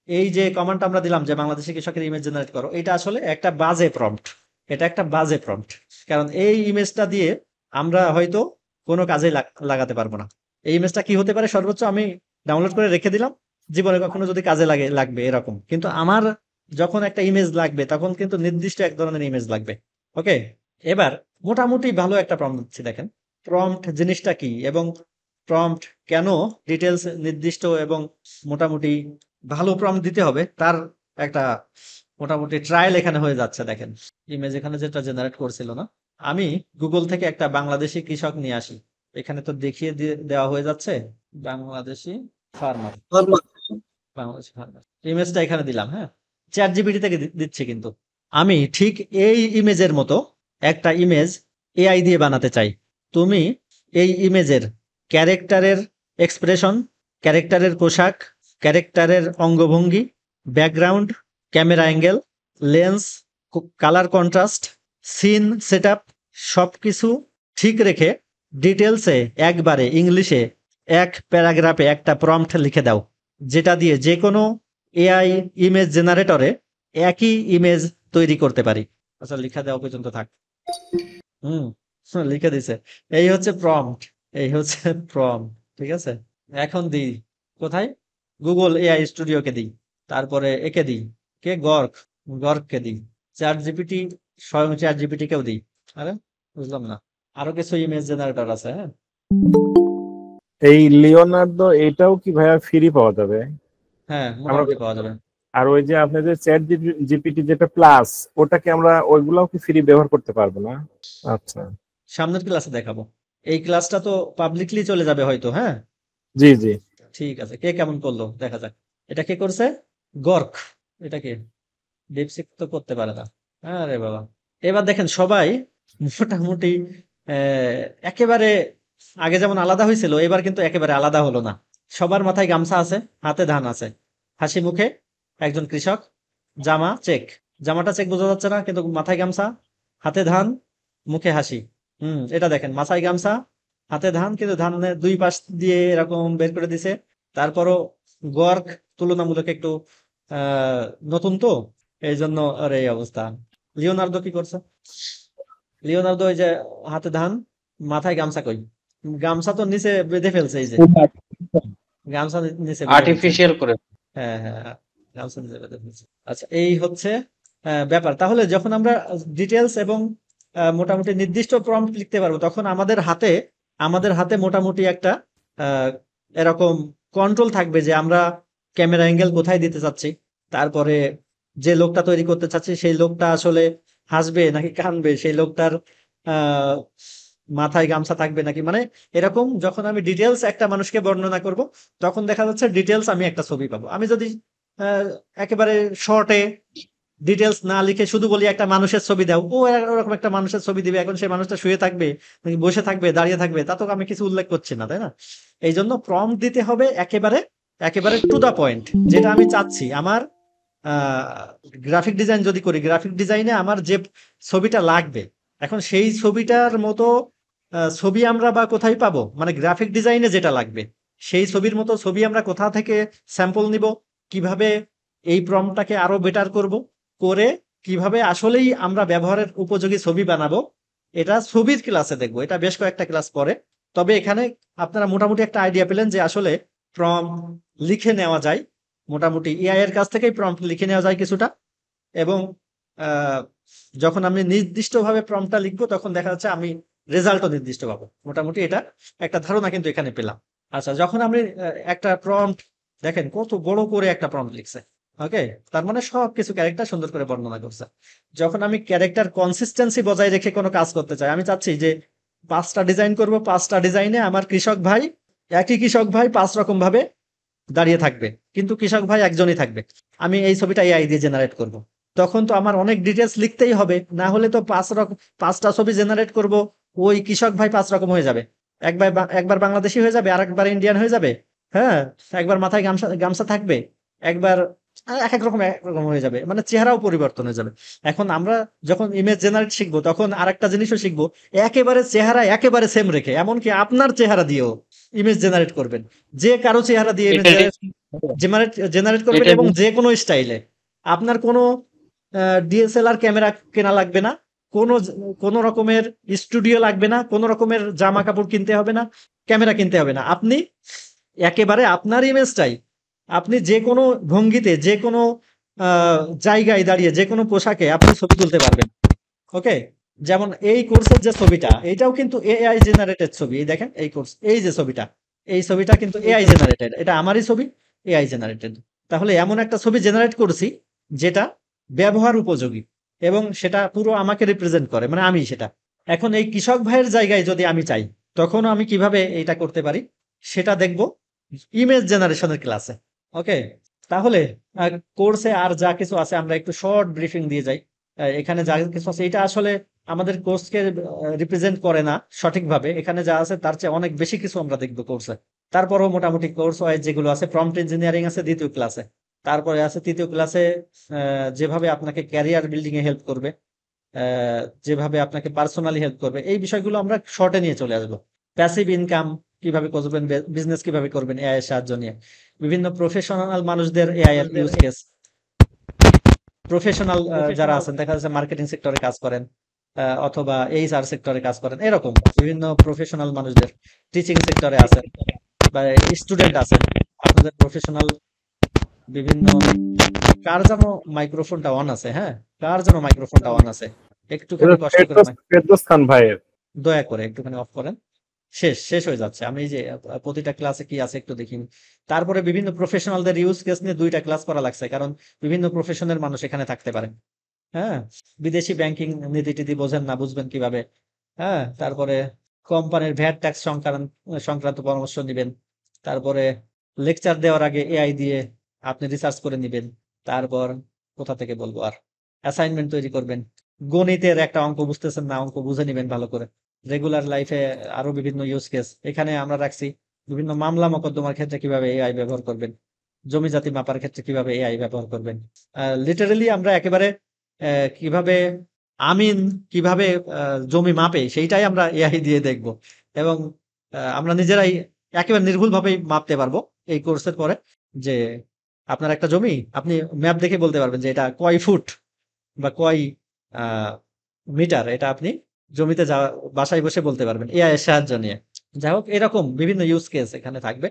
এই যে কমান্ডটা আমরা দিলাম যে বাংলাদেশি কৃষকের ইমেজ জেনারেট করো, এটা আসলে একটা বাজে প্রম্পট। এটা একটা বাজে প্রম্পট, কারণ এই ইমেজটা দিয়ে আমরা হয়তো কোনো কাজে লাগাতে পারবো না। এই ইমেজটা কি হতে পারে, সর্বোচ্চ আমি ডাউনলোড করে রেখে দিলাম, জীবনে কখনো যদি কাজে লাগবে এরকম। কিন্তু আমার যখন একটা ইমেজ লাগবে তখন কিন্তু নির্দিষ্ট এক ধরনের ইমেজ লাগবে। ওকে, এবার মোটামুটি ভালো একটা প্রম্পট দিচ্ছি। দেখেন প্রম্পট জিনিসটা কি এবং প্রম্পট কেন ডিটেলস নির্দিষ্ট এবং মোটামুটি ভালো প্রম্পট দিতে হবে, তার একটা মোটামুটি ট্রায়াল এখানে হয়ে যাচ্ছে। দেখেন ইমেজ এখানে যেটা জেনারেট করছিল না, আমি গুগল থেকে একটা বাংলাদেশি কৃষক নিয়ে আসি। এখানে তো দেখিয়ে দেওয়া হয়ে যাচ্ছে বাংলাদেশি ফার্মার, বাংলাদেশি ফার্মার ইমেজটা এখানে দিলাম। হ্যাঁ, চ্যাট জিপিটি থেকে দিচ্ছি, কিন্তু আমি ঠিক এই ইমেজের মতো একটা ইমেজ এআই দিয়ে বানাতে চাই। তুমি এই ইমেজের ক্যারেক্টারের এক্সপ্রেশন, ক্যারেক্টারের পোশাক, ক্যারেক্টারের অঙ্গভঙ্গি, background, camera angle, lens, colour contrast, scene setup সবকিছু ঠিক রেখে ডিটেলসে একবারে ইংলিশে এক প্যারাগ্রাফে একটা প্রম্পট লিখে দাও, যেটা দিয়ে যে কোনো এআই ইমেজ জেনারেটরে একই ইমেজ তৈরি করতে পারি। আচ্ছা, লিখা দেওয়া পর্যন্ত থাক। লিখে দিছে। এই হচ্ছে প্রম্পট, এই হচ্ছে প্রম্পট। ঠিক আছে, এখন দিই কোথায়, গুগল এআই স্টুডিওকে দিই, তারপরে একে দিই, কে গর্গকে দিই, চ্যাট জিপিটি, স্বয়ং চ্যাট জিপিটি কেও দিই। আরে বুঝলাম না, আরো কিছু ইমেজ জেনারেটর আছে। হ্যাঁ, এই লিওনার্দো এটাও কি ভাইয়া ফ্রি পাওয়া যাবে? হ্যাঁ মোটামুটি পাওয়া যাবে। আর ওই যে আপনাদের চ্যাট জিপিটি যেটা প্লাস, ওটাকে আমরা ওইগুলাও কি ফ্রি ব্যবহার করতে পারবো না? আচ্ছা, সামনের ক্লাসে দেখাবো। এই ক্লাসটা তো পাবলিকলি চলে যাবে হয়তো। হ্যাঁ, জি জি, ঠিক আছে। কে কেমন করলো দেখা যাক। এটা কে করছে? গর্ক। এটা কে? ডিপসিক তো করতে পারে না। আরে বাবা, এবার দেখেন সবাই মোটামুটি একেবারে আগে যেমন আলাদা হয়েছিল, এবার কিন্তু একেবারে আলাদা হলো না। সবার মাথায় গামছা আছে, হাতে ধান আছে, হাসি মুখে একজন কৃষক, জামা চেক, জামাটা চেক বোঝা যাচ্ছে না, কিন্তু মাথায় গামছা, হাতে ধান, মুখে হাসি। এটা দেখেন, মাথায় গামছা, হাতে ধান, কিন্তু ধানের 2 পাশ দিয়ে এরকম বের করে দিছে। তারপরও গর্ক তুলনামূলক একটু নতুন তো, এই জন্য আর এই অবস্থা। লিওনার্দো কি করছে? লিওনার্দো ওই যে হাতে ধান, মাথায় গামছা, কই গামছা তো নিচে বেঁধে ফেলছে। এই যে গামছা নিচে আর্টিফিশিয়াল করে। হ্যাঁ হ্যাঁ, গামছা নিচে বেঁধে ফেলছে। আচ্ছা, এই হচ্ছে ব্যাপার। তাহলে যখন আমরা ডিটেলস এবং মোটামুটি নির্দিষ্ট প্রম্পট লিখতে পারবো, তখন আমাদের হাতে মোটামুটি একটা এরকম কন্ট্রোল থাকবে যে আমরা ক্যামেরা অ্যাঙ্গেল কোথায় দিতে চাচ্ছি, তারপরে যে লোকটা তৈরি করতে চাচ্ছি সেই লোকটা আসলে হাসবে নাকি কাঁদবে, সেই লোকটার মাথায় গামছা থাকবে নাকি, মানে এরকম যখন আমি ডিটেলস একটা মানুষকে বর্ণনা করব, তখন দেখা যাচ্ছে ডিটেলস আমি একটা ছবি পাবো। আমি যদি একেবারে শর্টে ডিটেলস না লিখে শুধু বলি একটা মানুষের ছবি দাও, ও এরকম একটা মানুষের ছবি দিবে। এখন সেই মানুষটা শুয়ে থাকবে নাকি বসে থাকবে, দাঁড়িয়ে থাকবে, তা তো আমি কিছু উল্লেখ করছি না, তাই না? এই জন্য প্রম্পট দিতে হবে একেবারে টু দা পয়েন্ট, যেটা আমি চাচ্ছি। আমার গ্রাফিক ডিজাইন যদি করি, গ্রাফিক ডিজাইনে আমার যে ছবিটা লাগবে, এখন সেই ছবিটার মতো ছবি আমরা বা কোথায় পাবো, মানে গ্রাফিক ডিজাইনে যেটা লাগবে সেই ছবির মতো ছবি আমরা কোথা থেকে স্যাম্পল নিব, কিভাবে এই প্রম্পটটাকে আরো বেটার করে কিভাবে আসলেই আমরা ব্যবহারের উপযোগী ছবি বানাবো, এটা ছবির ক্লাসে দেখবো। এটা বেশ কয়েকটা ক্লাস পরে। তবে এখানে আপনারা মোটামুটি একটা আইডিয়া পেলেন যে আসলে প্রম্পট লিখে নেওয়া যায়, মোটামুটি এআই এর কাছ থেকেই প্রম্পট লিখে নেওয়া যায় কিছুটা। এবং যখন আমি নির্দিষ্টভাবে প্রম্পটটা লিখবো, তখন দেখা যাচ্ছে আমি রেজাল্টও নির্দিষ্ট পাবো। মোটামুটি এটা একটা ধারণা কিন্তু এখানে পেলাম। আচ্ছা, যখন আমি একটা প্রম্পট দেখেন কত বড় করে একটা প্রম্পট লিখছে, ওকে, তার মানে সবকিছু ক্যারেক্টার সুন্দর করে বর্ণনা করছে। যখন আমি ক্যারেক্টার কনসিস্টেন্সি বজায় রেখে কোনো কাজ করতে চাই, আমি চাচ্ছি যে 5টা ডিজাইন করব, 5টা ডিজাইনে আমার কৃষক ভাই, একই কৃষক ভাই 5 রকম ভাবে দাঁড়িয়ে থাকবে, কিন্তু কৃষক ভাই একজনই থাকবে। আমি এই ছবিটা এআই দিয়ে জেনারেট করব। তখন তো আমার অনেক ডিটেলস লিখতেই হবে, না হলে তো 5টা ছবি জেনারেট করব, ওই কৃষক ভাই 5 রকম হয়ে যাবে। একবার বাংলাদেশি হয়ে যাবে, আরেকবার ইন্ডিয়ান হয়ে যাবে। হ্যাঁ, একবার মাথায় গামছা গামছা থাকবে, একবার এক এক রকম হয়ে যাবে, মানে চেহারাও পরিবর্তন হয়ে যাবে। এখন আমরা যখন ইমেজ জেনারেট শিখবো, তখন আরেকটা জিনিসও শিখবো, একেবারে চেহারা একেবারে সেম রেখে, এমনকি আপনার চেহারা দিয়েও ইমেজ জেনারেট করবেন। যে কারো চেহারা দিয়ে ইমেজ জেনারেট করবেন, এবং যে কোনো স্টাইলে। আপনার কোনো ডিএসএলআর ক্যামেরা কেনা লাগবে না, কোনো রকমের স্টুডিও লাগবে না, কোনো রকমের জামা কাপড় কিনতে হবে না, ক্যামেরা কিনতে হবে না। আপনি একেবারে আপনার ইমেজটাই আপনি যে কোনো ভঙ্গিতে, যে কোনো জায়গায় দাঁড়িয়ে, যে কোনো পোশাকে আপনি ছবি তুলতে পারবেন। ওকে, যেমন এই কোর্সের যে ছবিটা, এইটাও কিন্তু এআই জেনারেটেড ছবি। এই দেখেন এই কোর্স, এই যে ছবিটা, এই ছবিটা কিন্তু এআই জেনারেটেড, এটা আমারই ছবি, এআই জেনারেটেড। তাহলে এমন একটা ছবি জেনারেট করছি যেটা ব্যবহার উপযোগী, এবং সেটা পুরো আমাকে রিপ্রেজেন্ট করে, মানে আমি সেটা। এখন এই কৃষক ভাইয়ের জায়গায় যদি আমি চাই, তখন আমি কিভাবে এটা করতে পারি সেটা দেখব ইমেজ জেনারেশনের ক্লাসে। ওকে, তাহলে কোর্সে আর যা কিছু আছে আমরা একটু শর্ট ব্রিফিং দিয়ে যাই। এখানে যা কিছু আছে এটা আসলে আমাদের কোর্সকে রিপ্রেজেন্ট করে না সঠিকভাবে। এখানে যা আছে তার চেয়ে অনেক বেশি কিছু আমরা দেখবো কোর্সে। তারপরেও মোটামুটি কোর্স ওয়াইজ যেগুলো আছে, প্রম্পট ইঞ্জিনিয়ারিং আছে 2য় ক্লাসে, তারপরে আছে 3য় ক্লাসে যেভাবে আপনাকে ক্যারিয়ার বিল্ডিং এ হেল্প করবে, যেভাবে আপনাকে পার্সোনালি হেল্প করবে, এই বিষয়গুলো আমরা শর্টে নিয়ে চলে আসবো। প্যাসিভ ইনকাম কিভাবে করবেন, বিজনেস কিভাবে করবেন এআই এর সাহায্য নিয়ে, বিভিন্ন প্রফেশনাল মানুষদের এআই এর ইউজ কেস, প্রফেশনাল যারা আছেন, দেখা যাচ্ছে মার্কেটিং সেক্টরে কাজ করেন, অথবা এইচআর সেক্টরে কাজ করেন, এরকম বিভিন্ন প্রফেশনাল মানুষদের, টিচিং সেক্টরে আছেন বা স্টুডেন্ট আছেন, আপনাদের প্রফেশনাল বিভিন্ন। কার যেন মাইক্রোফোনটা অন আছে? হ্যাঁ, কার যেন মাইক্রোফোনটা অন আছে? একটুখানি কষ্ট করে ফেরদৌস খান ভাইয়ের, দয়া করে একটুখানি অফ করেন। শেষ হয়ে যাচ্ছে। আমি এই যে প্রতিটা ক্লাসে কি আছে একটু দেখি। তারপরে বিভিন্ন প্রফেশনালদের ইউজ কেস নিয়ে 2টা ক্লাস করা লাগছে, কারণ বিভিন্ন প্রফেশনের মানুষ এখানে থাকতে পারে। হ্যাঁ, বিদেশি ব্যাংকিং নীতি টিতি বোঝেন না, বুঝবেন কিভাবে? হ্যাঁ, তারপরে কোম্পানির ভ্যাট ট্যাক্স সংক্রান্ত পরামর্শ নিবেন। তারপরে লেকচার দেওয়ার আগে এআই দিয়ে আপনি রিসার্চ করে নিবেন। তারপর কোথা থেকে বলবো, আর অ্যাসাইনমেন্ট তৈরি করবেন। গণিতের একটা অঙ্ক বুঝতেছেন না, অঙ্ক বুঝে নিবেন ভালো করে। রেগুলার লাইফে আরো বিভিন্ন ইউজ কেস এখানে আমরা রাখছি। বিভিন্ন মামলা মোকদ্দমার ক্ষেত্রে কিভাবে এআই ব্যবহার করবেন, জমি জাতি মাপার ক্ষেত্রে কিভাবে এআই ব্যবহার করবেন। লিটারালি আমরা একেবারে কিভাবে আমিন কিভাবে জমি মাপে সেইটাই আমরা এআই দিয়ে দেখব, এবং আমরা নিজেরাই একেবারে নির্ভুলভাবেই মাপতে পারবো এই কোর্সের পরে। যে আপনার একটা জমি, আপনি ম্যাপ দেখে বলতে পারবেন যে এটা কয় ফুট বা কয় মিটার, এটা আপনি জমিতে বাসায় বসে বলতে পারবেন এআই এর সাহায্য নিয়ে। যাই হোক, এরকম বিভিন্ন ইউজ কেস এখানে থাকবে।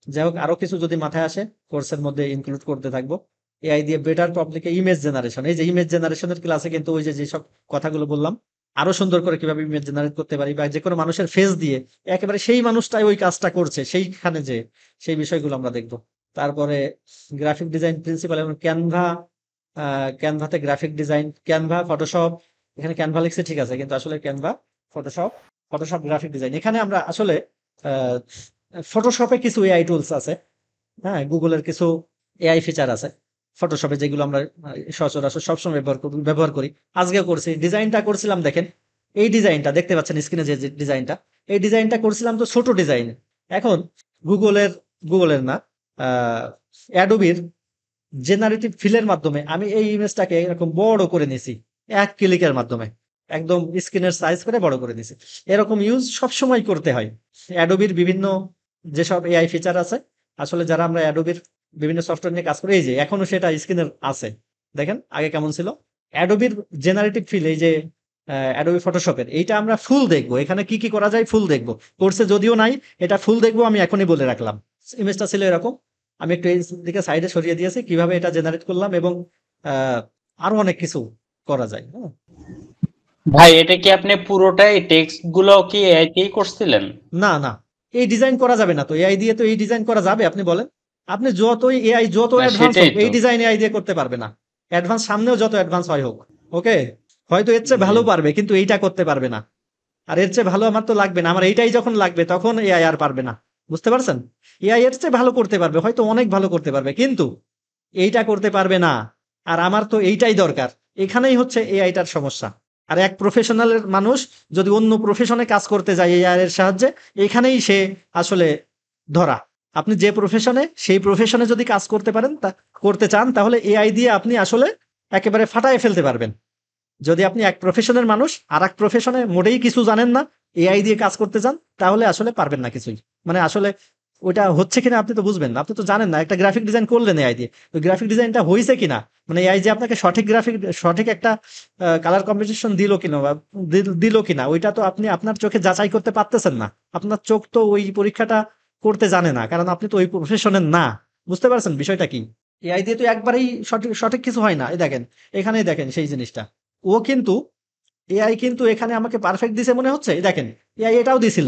যাই হোক, আরো কিছু যদি মাথায় আসে কোর্সের মধ্যে ইনক্লুড করতে থাকবো। এআই দিয়ে বেটার পাবলিকে ইমেজ জেনারেশন, এই যে ইমেজ জেনারেশনের ক্লাসে কিন্তু ওই যে যেসব কথাগুলো বললাম, আরো সুন্দর করে কিভাবে ইমেজ জেনারেট করতে পারি, বা যে কোনো মানুষের ফেস দিয়ে একেবারে সেই মানুষটাই ওই কাজটা করছে সেইখানে যে, সেই বিষয়গুলো আমরা দেখবো। তারপরে গ্রাফিক ডিজাইন প্রিন্সিপাল, এবং ক্যানভাতে গ্রাফিক ডিজাইন, ক্যানভা, ফটোশপ। এখানে ক্যানভা লিখছে ঠিক আছে, কিন্তু আসলে ক্যানভা, ফটোশপ গ্রাফিক ডিজাইন। এখানে আমরা আসলে ফটোশপে কিছু এআই টুলস আছে, হ্যাঁ, গুগলের কিছু এআই ফিচার আছে ফটোশপে, যেগুলো আমরা সচরাচর সবসময় ব্যবহার করি, আজকেও করছি। ডিজাইনটা করছিলাম, দেখেন এই ডিজাইনটা দেখতে পাচ্ছেন স্ক্রিনে, যে ডিজাইনটা, এই ডিজাইনটা করছিলাম তো ছোট ডিজাইন। এখন গুগলের না, অ্যাডোবির জেনারেটিভ ফিলের মাধ্যমে আমি এই ইমেজটাকে এরকম বড় করে নিছি, এক ক্লিকের মাধ্যমে একদম স্ক্রিনের সাইজ করে বড় করে দিছি। এরকম ইউজ সবসময় করতে হয়। অ্যাডোবির বিভিন্ন যেসব এআই ফিচার আছে, আসলে যারা আমরা অ্যাডোবির বিভিন্ন সফটওয়্যার নিয়ে কাজ করি, এই যে এখনো সেটা স্ক্রিনের আছে, দেখেন আগে কেমন ছিল। অ্যাডোবির জেনারেটিভ ফিল, এই যে অ্যাডোবি ফটোশপের, এইটা আমরা ফুল দেখবো, এখানে কি কি করা যায় ফুল দেখবো। কোর্সে যদিও নাই, এটা ফুল দেখবো, আমি এখনই বলে রাখলাম। ইমেজটা ছিল এরকম, আমি একটু এই দিকে সাইডে সরিয়ে দিয়েছি, কিভাবে এটা জেনারেট করলাম, এবং আরো অনেক কিছু করা যায়। ভাই, এটা কি আপনি পুরোটাই টেক্সট গুলো কি এআই দিয়েই করছিলেন? না, এই ডিজাইন করা যাবে না তো এআই দিয়ে, তো এই ডিজাইন করা যাবে আপনি বলেন? আপনি যতই এআই যত না, অ্যাডভান্স সেটাই হোক, এই তো। ডিজাইন এআই দিয়ে করতে পারবে না। অ্যাডভান্স সামনেও যত অ্যাডভান্স হয় হোক, ওকে, হয়তো এর চেয়ে ভালো পারবে, কিন্তু এইটা করতে পারবে না। আর এর চেয়ে ভালো আমার তো লাগবে না, আমার এইটাই যখন লাগবে তখন এআই আর পারবে না। বুঝতে পারছেন? এআই এর চেয়ে ভালো করতে পারবে, হয়তো অনেক ভালো করতে পারবে, কিন্তু এইটা করতে পারবে না। আর আমার তো এইটাই দরকার। এখানেই হচ্ছে এআইটার সমস্যা। আর এক প্রফেশনালের মানুষ যদি অন্য প্রফেশনে কাজ করতে যায় এআই এর সাহায্যে, এখানেই সে আসলে ধরা। আপনি যে প্রফেশনে, সেই প্রফেশনে যদি কাজ করতে পারেন, করতে চান, তাহলে এআই দিয়ে আপনি আসলে একেবারে ফাটায় ফেলতে পারবেন। যদি আপনি এক প্রফেশনের মানুষ আর এক প্রফেশনে মোটেই কিছু জানেন না, এআই দিয়ে কাজ করতে চান, তাহলে আসলে পারবেন না কিছুই। মানে আসলে ওইটা হচ্ছে কিনা আপনি তো বুঝবেন না, আপনি তো জানেন না। একটা গ্রাফিক ডিজাইন করলেন এআই দিয়ে, ওই গ্রাফিক ডিজাইনটা হয়েছে কিনা, মানে এআই যে আপনাকে সঠিক একটা কালার কম্বিনেশন দিল কিনা বা দিল কিনা, ওইটা তো আপনি আপনার চোখে যাচাই করতে পারতেছেন না। আপনার চোখ তো ওই পরীক্ষাটা করতে জানে না, কারণ আপনি তো ওই প্রফেশনের না। বুঝতে পারছেন বিষয়টা কি? এআই দিয়ে তো একবারেই সঠিক সঠিক কিছু হয় না। এই দেখেন, এখানেই দেখেন সেই জিনিসটা। ও কিন্তু এআই কিন্তু এখানে আমাকে পারফেক্ট দিছে মনে হচ্ছে। এই দেখেন, এআই এটাও দিছিল,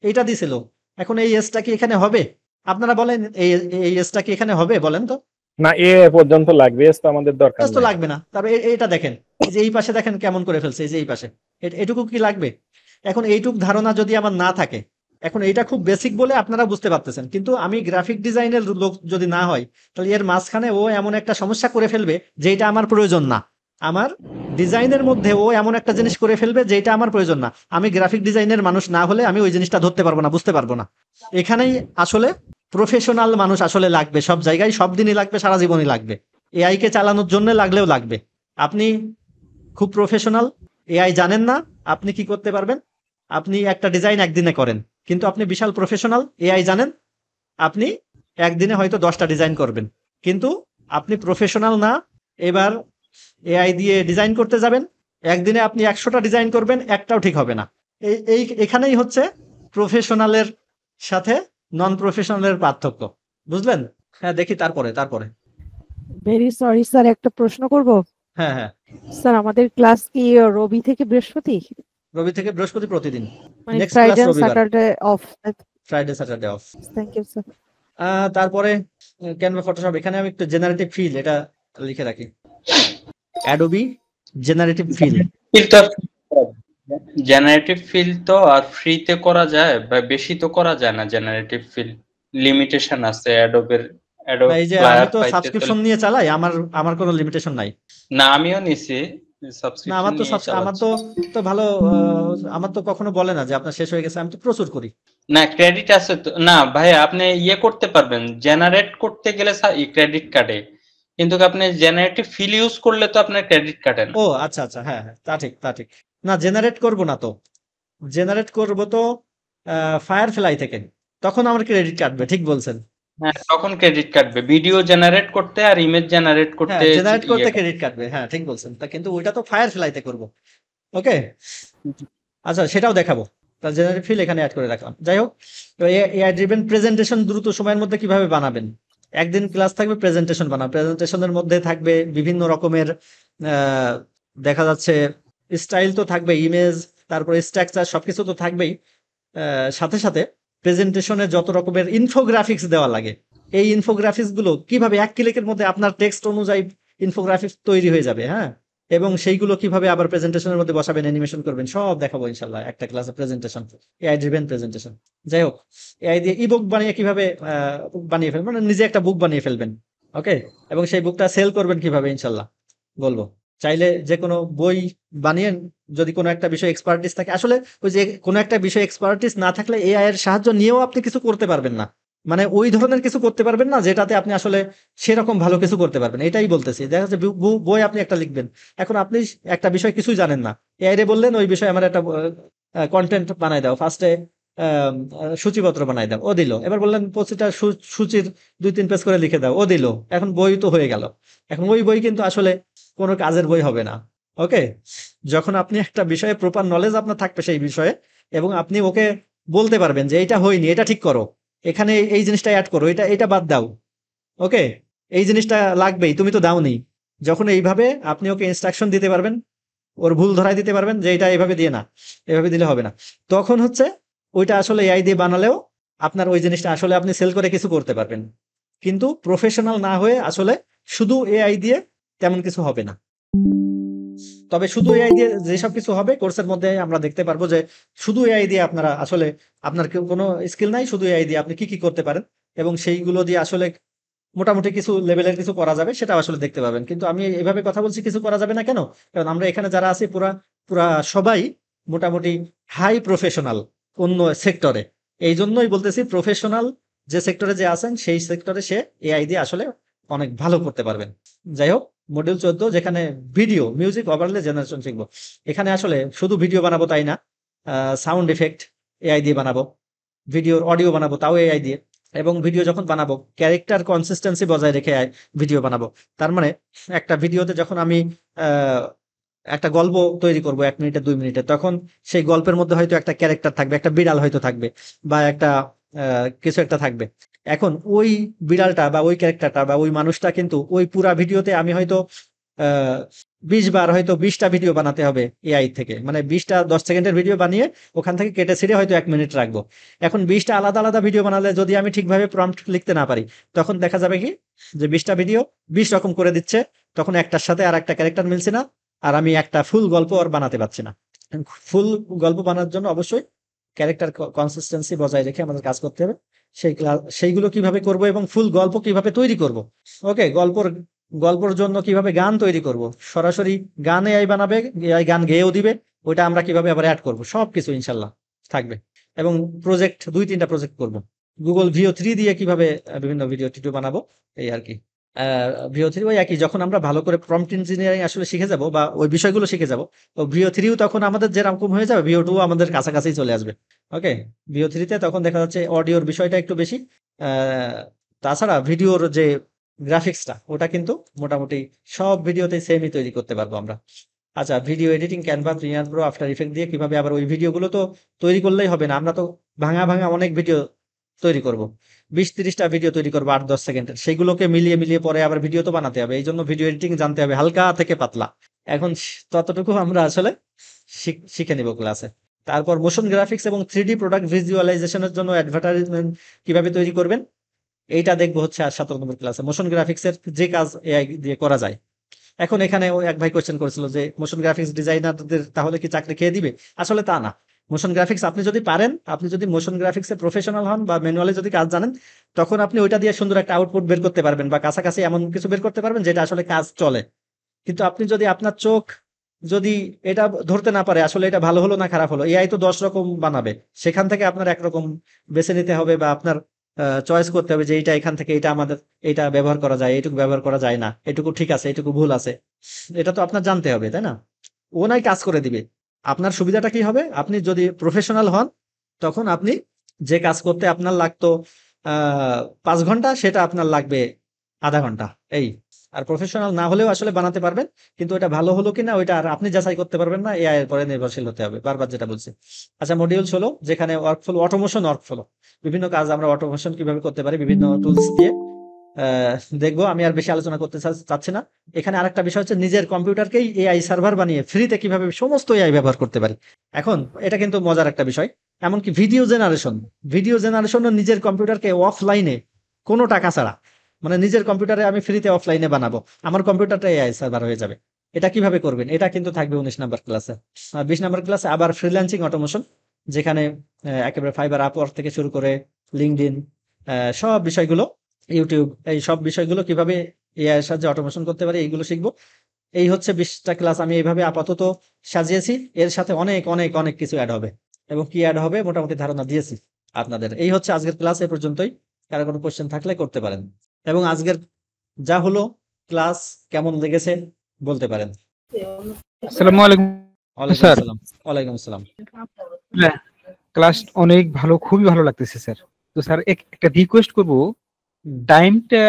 এইটা দিছিল। এখন এই এসটা কি এখানে হবে? আপনারা বলেন, এই এসটা কি এখানে হবে? বলেন তো। না, এ পর্যন্ত লাগবে, এস তো আমাদের দরকার এস তো নাই। লাগবে না। তারপরে এটা দেখেন, এই যে এই পাশে দেখেন কেমন করে ফেলছে, এই যে এই পাশে, এটুকু কি লাগবে? এখন এইটুক ধারণা যদি আমার না থাকে, এখন এইটা খুব বেসিক বলে আপনারা বুঝতে পারতেছেন, কিন্তু আমি গ্রাফিক ডিজাইনের লোক যদি না হয়, তাহলে এর মাঝখানে ও এমন একটা সমস্যা করে ফেলবে যেটা আমার প্রয়োজন না। আমার ডিজাইনের মধ্যে ও এমন একটা জিনিস করে ফেলবে যেটা আমার প্রয়োজন না। আমি গ্রাফিক ডিজাইনের মানুষ না হলে আমি ওই জিনিসটা ধরতে পারবো না, বুঝতে পারবো না। এখানেই আসলে প্রফেশনাল মানুষ আসলে লাগবে, সব জায়গায় সব দিনই লাগবে, সারা জীবনই লাগবে। এআই কে চালানোর জন্য লাগলেও লাগবে। আপনি খুব প্রফেশনাল, এআই জানেন না, আপনি কি করতে পারবেন? আপনি একটা ডিজাইন একদিনে করেন, কিন্তু আপনি বিশাল প্রফেশনাল, এআই জানেন, আপনি একদিনে হয়তো 10টা ডিজাইন করবেন, কিন্তু আপনি প্রফেশনাল না। এবার এআই দিয়ে ডিজাইন করতে যাবেন, একদিনে আপনি 100টা ডিজাইন করবেন, একটাও ঠিক হবে না। এখানেই হচ্ছে প্রফেশনালের সাথে নন প্রফেশনালের পার্থক্য। বুঝলেন? হ্যাঁ, দেখি তারপরে। ভেরি সরি স্যার, একটা প্রশ্ন করব। হ্যাঁ, হ্যাঁ। স্যার, আমাদের ক্লাস কি রবি থেকে বৃহস্পতি? রবি থেকে বৃহস্পতি প্রতিদিন। মানে নেক্সট ক্লাস ফ্রাইডে এন্ড রবিবার। Saturday off? Friday Saturday off. Thank you sir. তারপরে ক্যানভা, ফটোশপ, এখানে আমি একটু জেনারেটিভ ফিল এটা লিখে রাখি। Adobe generative fill. Generative fill তো আর ফ্রিতে করা যায় বা বেশি তো করা যায় না। জেনারেটিভ ফিল লিমিটেশন আছে অ্যাডোবের। না, এই যে আমি তো সাবস্ক্রিপশন নিয়ে চালাই, আমার কোনো লিমিটেশন নাই। না, আমিও নিছি না, সাবস্ক্রিপশন আমার তো নিয়ে আমার চালাচ্ছি। তো ভালো, আমার তো কখনো বলে না যে আপনার শেষ হয়ে গেছে। আমি তো প্রচুর করি। না, ক্রেডিট আছে তো। না ভাই, আপনি ইয়ে করতে পারবেন, জেনারেট করতে গেলে ক্রেডিট কাটে, কিন্তু আপনি জেনারেটিভ ফিল ইউজ করলে তো আপনার ক্রেডিট কাটে না। ও আচ্ছা, আচ্ছা, হ্যাঁ, হ্যাঁ, তা ঠিক। না, জেনারেট করব না তো, জেনারেট করব তো ফায়ারফ্লাই থেকে, তখন আমার ক্রেডিট কাটবে। ঠিক বলছেন। হ্যাঁ, তখন ক্রেডিট কাটবে ভিডিও জেনারেট করতে আর ইমেজ জেনারেট হ্যাঁ, করতে। জেনারেট করতে ক্রেডিট কাটবে, হ্যাঁ ঠিক বলছেন। তা কিন্তু ওইটা তো ফায়ারফ্লাইতে করব। ওকে, আচ্ছা, সেটাও দেখাবো। তার জেনারেটিভ ফিল এখানে অ্যাড করে রাখলাম। যাই হোক, এআই ড্রিভেন প্রেজেন্টেশন দ্রুত সময়ের মধ্যে কিভাবে বানাবেন? একদিন ক্লাস থাকবে প্রেজেন্টেশন বানাবো। প্রেজেন্টেশনের মধ্যে থাকবে বিভিন্ন রকমের দেখা যাচ্ছে স্টাইল তো থাকবে, ইমেজ, তারপরে স্ট্রাকচার, সবকিছু তো থাকবেই। সাথে সাথে প্রেজেন্টেশনে যত রকমের ইনফোগ্রাফিক্স দেওয়া লাগে, এই ইনফোগ্রাফিক্স গুলো কিভাবে 1 ক্লিকের মধ্যে আপনার টেক্সট অনুযায়ী ইনফোগ্রাফিক্স তৈরি হয়ে যাবে, হ্যাঁ, এবং সেইগুলো কিভাবে আবার প্রেজেন্টেশনের মধ্যে বসাবেন, অ্যানিমেশন করবেন, সব দেখাবো ইনশাল্লাহ একটা ক্লাসে। Presentation, AI driven presentation. যাই হোক, এআই দিয়ে ইবুক বানিয়ে কিভাবে বানিয়ে ফেলবেন, মানে নিজে একটা বুক বানিয়ে ফেলবেন। ওকে, এবং সেই বুকটা সেল করবেন কিভাবে ইনশাল্লাহ বলবো। চাইলে যে কোনো বই বানিয়ে, যদি কোনো একটা বিষয় এক্সপার্টিস থাকে, আসলে ওই যে কোনো একটা বিষয় এক্সপার্টিস না থাকলে এআই এর সাহায্য নিয়েও আপনি কিছু করতে পারবেন না। মানে ওই ধরনের কিছু করতে পারবেন না যেটাতে আপনি আসলে সেরকম ভালো কিছু করতে পারবেন, এটাই বলতেছি। দেখা যাচ্ছে বই আপনি একটা লিখবেন, এখন আপনি একটা বিষয় কিছুই জানেন না, এআই রে বললেন ওই বিষয়ে আমার একটা কন্টেন্ট বানাই দাও, ফার্স্টে সূচিপত্র বানাই দাও, ও দিল। এবার বললেন প্রতিটা সূচির 2-3 পেজ করে লিখে দাও, ও দিল। এখন বই তো হয়ে গেল। এখন ওই বই কিন্তু আসলে কোনো কাজের বই হবে না। ওকে, যখন আপনি একটা বিষয়ে প্রপার নলেজ আপনার থাকবে সেই বিষয়ে, এবং আপনি ওকে বলতে পারবেন যে এটা হয়নি, এটা ঠিক করো, এখানে এই জিনিসটা অ্যাড করো, এটা বাদ দাও, ওকে, এই জিনিসটা লাগবেই, তুমি তো দাওনি। যখন এইভাবে আপনি ওকে ইনস্ট্রাকশন দিতে পারবেন, ওর ভুল ধরাই দিতে পারবেন যে এটা এভাবে দিয়ে না, এভাবে দিলে হবে না, তখন হচ্ছে ওইটা আসলে এআই দিয়ে বানালেও আপনার ওই জিনিসটা আসলে আপনি সেল করে কিছু করতে পারবেন। কিন্তু প্রফেশনাল না হয়ে আসলে শুধু এআই দিয়ে তেমন কিছু হবে না। তবে শুধু এআই দিয়ে যেসব কিছু হবে কোর্সের মধ্যে আমরা দেখতে পারবো যে শুধু এআই দিয়ে আপনারা আসলে আপনার কোনো স্কিল নাই, শুধু এআই দিয়ে আপনি কি কি করতে পারেন এবং সেইগুলো দিয়ে আসলে মোটামুটি কিছু লেভেলের কিছু করা যাবে সেটা আসলে দেখতে পাবেন। কিন্তু আমি এভাবে কথা বলছি কিছু করা যাবে না কেন, কারণ আমরা এখানে যারা আছি পুরা পুরা সবাই মোটামুটি হাই প্রফেশনাল অন্য সেক্টরে। এই জন্যই বলতেছি প্রফেশনাল যে সেক্টরে যে আছেন সেই সেক্টরে সে এআই দিয়ে আসলে অনেক ভালো করতে পারবেন। যাই হোক, মডিউল 14 যেখানে ভিডিও মিউজিক ওভারলে জেনারেশন শিখবো। এখানে আসলে শুধু ভিডিও বানাবো তাই না, সাউন্ড এফেক্ট এআই দিয়ে বানাবো, ভিডিওর অডিও বানাবো তাও এআই দিয়ে, এবং ভিডিও যখন বানাবো ক্যারেক্টার কনসিস্টেন্সি বজায় রেখে ভিডিও বানাবো। তার মানে একটা ভিডিওতে যখন আমি একটা গল্প তৈরি করব 1 মিনিটে 2 মিনিটে, তখন সেই গল্পের মধ্যে হয়তো একটা ক্যারেক্টার থাকবে, একটা বিড়াল হয়তো থাকবে বা একটা কিছু একটা থাকবে। এখন ওই বিড়ালটা বা ওই ক্যারেক্টারটা বা ওই মানুষটা কিন্তু ওই পুরা ভিডিওতে আমি হয়তো 20 বার হয়তো 20টা ভিডিও বানাতে হবে এআই থেকে, মানে 20টা 10 সেকেন্ডের ভিডিও বানিয়ে ওখান থেকে কেটে ছিঁড়ে হয়তো 1 মিনিট রাখবো। এখন 20টা আলাদা আলাদা ভিডিও বানালে যদি আমি ঠিকভাবে প্রম্পট লিখতে না পারি, তখন দেখা যাবে কি যে 20টা ভিডিও 20 রকম করে দিচ্ছে, তখন একটার সাথে আর একটা ক্যারেক্টার মিলছে না, আর আমি একটা ফুল গল্প আর বানাতে পারছি না। ফুল গল্প বানানোর জন্য অবশ্যই ক্যারেক্টার কনসিস্টেন্সি বজায় রেখে আমাদের কাজ করতে হবে। সেইগুলো কিভাবে করব এবং ফুল গল্প কিভাবে তৈরি করব, ওকে, গল্পর জন্য কিভাবে গান তৈরি করব, সরাসরি গান এআই বানাবে, এআই গান গেয়েও দিবে, ওইটা আমরা কিভাবে আবার অ্যাড করব, সবকিছু ইনশাল্লাহ থাকবে। এবং প্রজেক্ট 2-3টা প্রজেক্ট করব। গুগল VO3 দিয়ে কিভাবে বিভিন্ন ভিডিও টিডিও বানাবো, এই আর কি। VO3 ওই একই, যখন আমরা ভালো করে প্রম্পট ইঞ্জিনিয়ারিং আসলে শিখে যাব বা ওই বিষয়গুলো শিখে যাব, তো VO3ও তখন আমাদের যেরকম হয়ে যাবে VO2 আমাদের কাছাকাছি চলে আসবে। ওকে, VO3 তে তখন দেখা যাচ্ছে অডিওর বিষয়টা একটু বেশি, তাছাড়া ভিডিওর যে গ্রাফিক্সটা ওটা কিন্তু মোটামুটি সব ভিডিওতে সেমই তৈরি করতে পারবো আমরা। আচ্ছা, video editing Canva, Premiere Pro, after effect দিয়ে কিভাবে আবার ওই ভিডিওগুলো তো তৈরি করলেই হবে না, আমরা তো ভাঙা ভাঙা অনেক ভিডিও তৈরি করব, 20-30টা ভিডিও তৈরি করবো 8-10 সেকেন্ডের, সেগুলোকে মিলিয়ে মিলিয়ে পরে আবার ভিডিও তো বানাতে হবে। এই জন্য ভিডিও এডিটিং জানতে হবে হালকা থেকে পাতলা। এখন ততটুকু আমরা আসলে শিখে নিব ক্লাসে। তারপর মোশন গ্রাফিক্স এবং 3D প্রোডাক্ট ভিজুয়ালাইজেশনের জন্য অ্যাডভার্টাইজমেন্ট কিভাবে তৈরি করবেন, এইটা দেখবো হচ্ছে আর 17 নম্বর ক্লাসে। মোশন গ্রাফিক্সের যে কাজ এআই দিয়ে করা যায়। এখন এখানে এক ভাই কোয়েশ্চেন করেছিল যে মোশন গ্রাফিক্স ডিজাইনারদের তাহলে কি চাকরি খেয়ে দিবে, আসলে তা না। মোশন গ্রাফিক্স আপনি যদি পারেন, আপনি যদি মোশন গ্রাফিক্সে প্রফেশনাল হন বা ম্যানুয়ালি যদি কাজ জানেন, তখন আপনি ওইটা দিয়ে সুন্দর একটা আউটপুট বের করতে পারবেন বা কাছাকাছি এমন কিছু বের করতে পারবেন যেটা আসলে কাজ চলে। কিন্তু আপনি যদি আপনার চোখ যদি এটা ধরতে না পারে আসলে এটা ভালো হলো না খারাপ হলো, এআই তো 10 রকম বানাবে, সেখান থেকে আপনার একরকম বেছে নিতে হবে বা আপনার চয়েস করতে হবে যে এইটা এখান থেকে এটা আমাদের এটা ব্যবহার করা যায়, এইটুকু ব্যবহার করা যায় না, এটুকু ঠিক আছে, এটুকু ভুল আছে, এটা তো আপনার জানতে হবে, তাই না? ও নাই কাজ করে দিবে। আপনার সুবিধাটা কি হবে, আপনি যদি প্রফেশনাল হন তখন আপনি যে কাজ করতে আপনার লাগতো 5 ঘন্টা সেটা আপনার লাগবে আধা ঘন্টা, এই। আর প্রফেশনাল না হলেও আসলে বানাতে পারবেন, কিন্তু এটা ভালো হলো কিনা ওইটা আর আপনি যাচাই করতে পারবেন না, এআই এর পরে নির্ভরশীল হতে হবে, বারবার যেটা বলছি। আচ্ছা, মডিউল 16 যেখানে ওয়ার্কফ্লো অটোমেশন, বিভিন্ন কাজ আমরা অটোমেশন কিভাবে করতে পারি বিভিন্ন টুলস দিয়ে দেখবো। আমি আর বেশি আলোচনা করতে চাচ্ছি না। এখানে আরেকটা বিষয় হচ্ছে নিজের কম্পিউটারকেই এআই সার্ভার বানিয়ে ফ্রিতে কিভাবে সমস্ত এআই ব্যবহার করতে পারি। এখন এটা কিন্তু মজার একটা বিষয়, এমনকি ভিডিও জেনারেশন নিজের কম্পিউটারকে অফলাইনে কোনো টাকা ছাড়া, মানে নিজের কম্পিউটারে আমি ফ্রিতে অফলাইনে বানাবো, আমার কম্পিউটারটা এআই সার্ভার হয়ে যাবে। এটা কিভাবে করবেন, এটা কিন্তু থাকবে 19 নম্বর ক্লাসে। 20 নম্বর ক্লাসে আবার ফ্রিল্যান্সিং অটোমেশন, যেখানে একেবারে ফাইবার, আপওয়ার্ক থেকে শুরু করে লিঙ্কডইন, সব বিষয়গুলো, ইউটিউব, এই সব বিষয়গুলো কিভাবে এআই এর সাহায্যে অটোমেশন করতে পারি এইগুলো শিখবো। এই হচ্ছে 20টা ক্লাস আমি এইভাবে আপাতত সাজিয়েছি, এর সাথে অনেক অনেক অনেক কিছু অ্যাড হবে, এবং কি অ্যাড হবে মোটামুটি ধারণা দিয়েছি আপনাদের। এই হচ্ছে আজকের ক্লাস, এ পর্যন্তই। কারো কোনো কোশ্চেন থাকলে করতে পারেন, এবং আজকের যা হলো ক্লাস কেমন লেগেছে বলতে পারেন। আসসালামু আলাইকুম স্যার। ওয়ালাইকুম আসসালাম। ক্লাস অনেক ভালো, খুবই ভালো লাগতেছে স্যার। তো স্যার একটা রিকোয়েস্ট করব, টাইমটা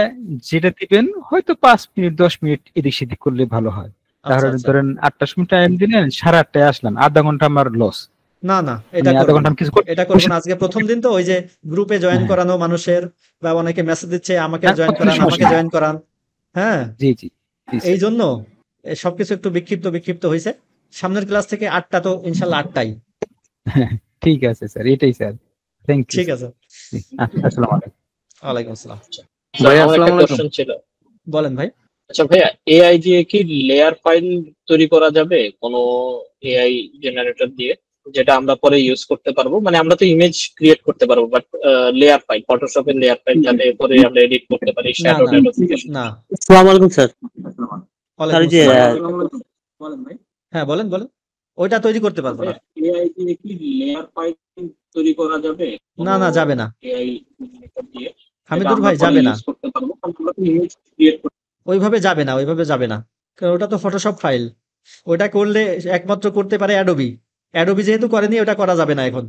যেটা দিবেন হয়তো 5 মিনিট 10 মিনিট এদিক সেদিক করলে ভালো হয়। তাহলে ধরেন 8টার সময় টাইম দিলেন, 8:30টায় আসলাম, আধা ঘন্টা আমার লস। না এটা করব না। আজকে প্রথম দিন তো, ওই যে গ্রুপে জয়েন করানো মানুষের, বা অনেকে মেসেজ দিচ্ছে আমাকে জয়েন করান, হ্যাঁ জি এই জন্য সবকিছু একটু বিক্ষিপ্ত হয়েছে। সামনের ক্লাস থেকে 8টা তো ইনশাল্লাহ 8টাই। ঠিক আছে স্যার, এটাই স্যার। Thank you. ঠিক আছে, আসসালামু আলাইকুম। ওয়ালাইকুম আসসালাম। ভাইয়া আমার একটা আসসালামু আলাইকুম। কোশ্চেন ছিল। বলেন ভাই। আচ্ছা ভাইয়া, এআই দিয়ে কি লেয়ার ফাইল তৈরি করা যাবে কোনো এআই জেনারেটর দিয়ে, যেটা আমরা পরে ইউজ করতে পারবো? মানে আমরা তো ইমেজ ক্রিয়েট করতে পারবো, বাট লেয়ার ফাইল, ফটোশপের লেয়ার ফাইল, যাতে পরে আমরা এডিট করতে পারি, না শ্যাডো না ট্যাডোফিকেশন। না। আসসালামু আলাইকুম স্যার। ওয়ালাইকুম যে আসসালাম। বলেন ভাই। হ্যাঁ বলেন বলেন। ওইটা তৈরি করতে পারবো না। এআই দিয়ে কি লেয়ার ফাইল তৈরি করা যাবে? না না, যাবে না। এআই জেনারেটর দিয়ে হামিদুর ভাই, যাবে না। ইউজ করতে পারবো, কারণ আমরা তো ইমেজ ক্রিয়েট করতে ওইভাবে যাবে না, ওইভাবে যাবে না, কারণ ওটা তো ফটোশপ ফাইল। ওটা করলে একমাত্র করতে পারে অ্যাডোবি। অ্যাডোবি যেহেতু করেনি, ওটা করা যাবে না এখন।